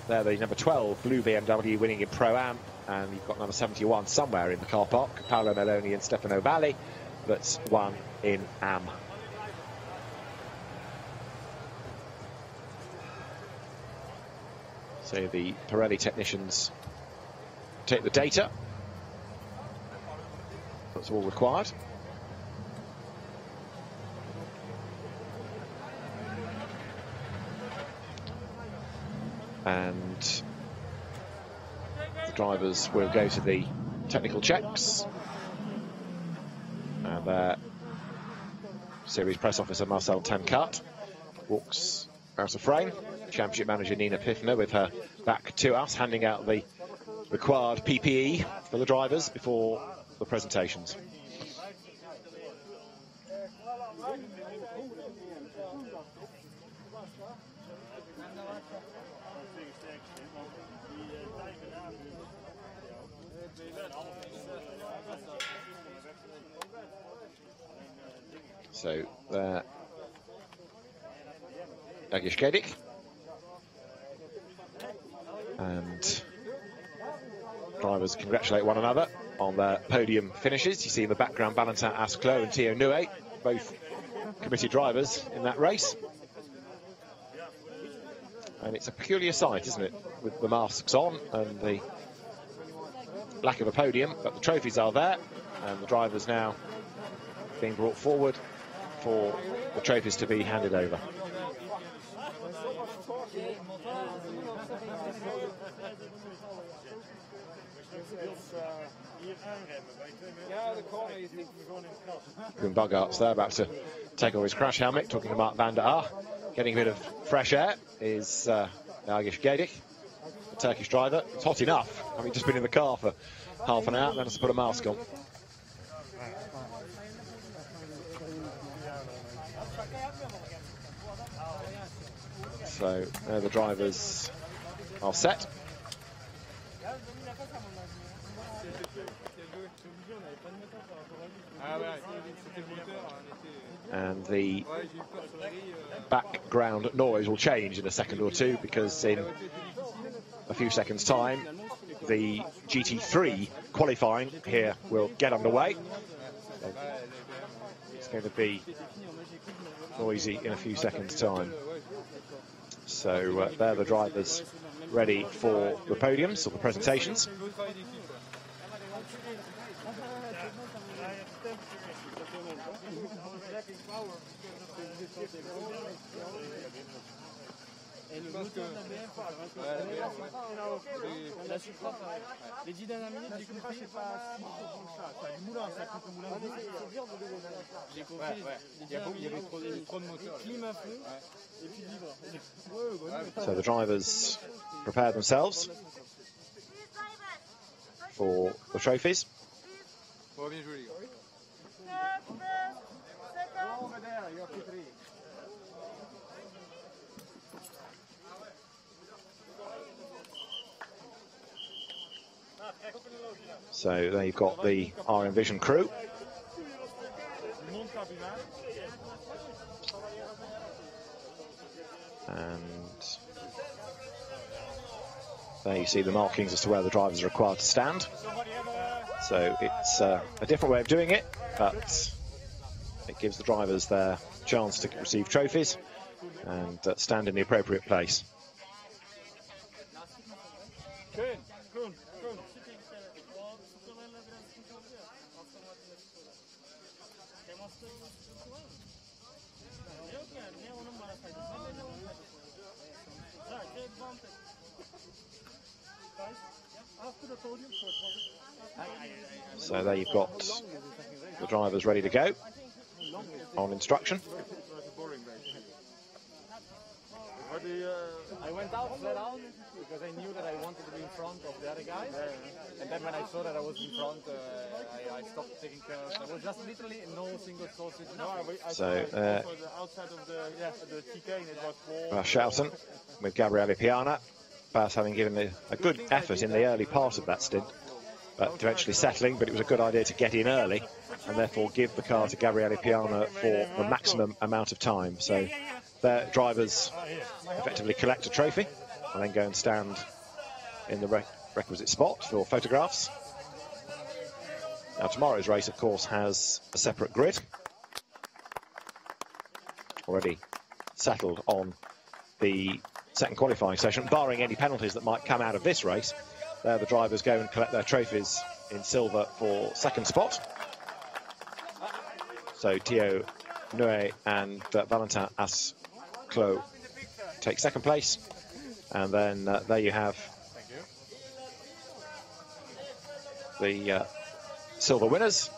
They're the number 12 blue BMW winning in Pro-Am, and you've got number 71 somewhere in the car park, Paolo Meloni and Stefano Valli, that's won in Am. So the Pirelli technicians take the data. That's all required. And the drivers will go to the technical checks. And series press officer Marcel Tancat walks out of frame. Championship manager Nina Piffner with her back to us, handing out the required PPE for the drivers before the presentations. So there, Agish Gadic. And drivers congratulate one another on their podium finishes. You see in the background Valentin Asclot and Theo Nue, both committed drivers in that race. And it's a peculiar sight, isn't it, with the masks on and the lack of a podium, but the trophies are there, and the drivers now being brought forward for the trophies to be handed over. Koen Bogart's there, about to take off his crash helmet, talking to Mark van der Aar. Getting a bit of fresh air is Agish Gadic, the Turkish driver. It's hot enough, having just been in the car for half an hour, then has to put a mask on. So the drivers are set. And the background noise will change in a second or two, because in a few seconds' time the GT3 qualifying here will get underway. So it's going to be noisy in a few seconds' time. So they're the drivers ready for the podiums or the presentations. Et le moteur de la BF, la Supra, les 10 dernières minutes, j'ai compris. C'est pas si profond que ça. C'est du moulin, ça coûte le moulin. J'ai compris. Il y avait trop de moteurs. Clim à fond et puis libre. So the drivers prepare themselves for the trophies. So there you've got the RM Vision crew. And there you see the markings as to where the drivers are required to stand. So it's a different way of doing it, but it gives the drivers their chance to receive trophies and stand in the appropriate place. So there you've got the drivers ready to go on instruction. I went out flat out because I knew that I wanted to be in front of the other guys. And then when I saw that I was in front, I stopped taking care of it. There was just literally no single sausage. So outside of the chicane, it was Shelton with Gabriele Piana. Bas having given a good effort in the early part of that stint, but eventually settling, but it was a good idea to get in early and therefore give the car to Gabriele Piana for the maximum amount of time. So their drivers effectively collect a trophy and then go and stand in the requisite spot for photographs. Now tomorrow's race, of course, has a separate grid already settled on the second qualifying session, barring any penalties that might come out of this race. There the drivers go and collect their trophies in silver for second spot. So Theo Noué and Valentin Asclot take second place. And then there you have the silver winners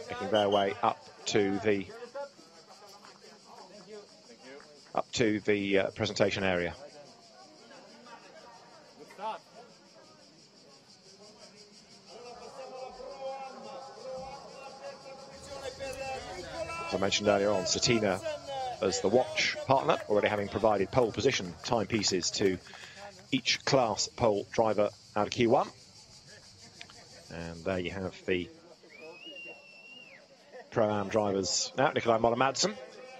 making their way up to the presentation area. As I mentioned earlier on, Satina as the watch partner, already having provided pole position timepieces to each class pole driver out of Q1. And there you have the Pro-Am drivers now, Nikolai Moller-Madsen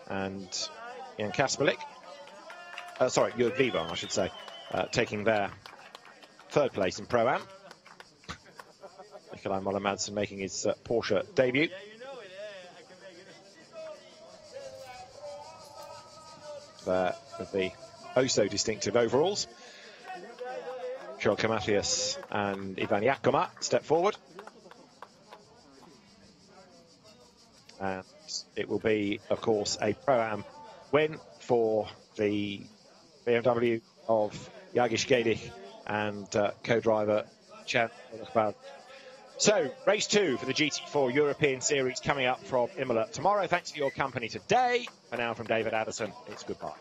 and Jan Kasperlik, sorry, Jörg Weber, I should say, taking their third place in Pro-Am. Nikolai Moller-Madsen making his Porsche debut. There with the oh-so distinctive overalls. Jorge Matthias and Ivan Jakoma step forward. And it will be, of course, a Pro-Am win for the BMW of Jagish Gedich and co-driver Chen. So, race 2 for the GT4 European Series coming up from Imola tomorrow. Thanks for your company today. For now, from David Addison, it's goodbye.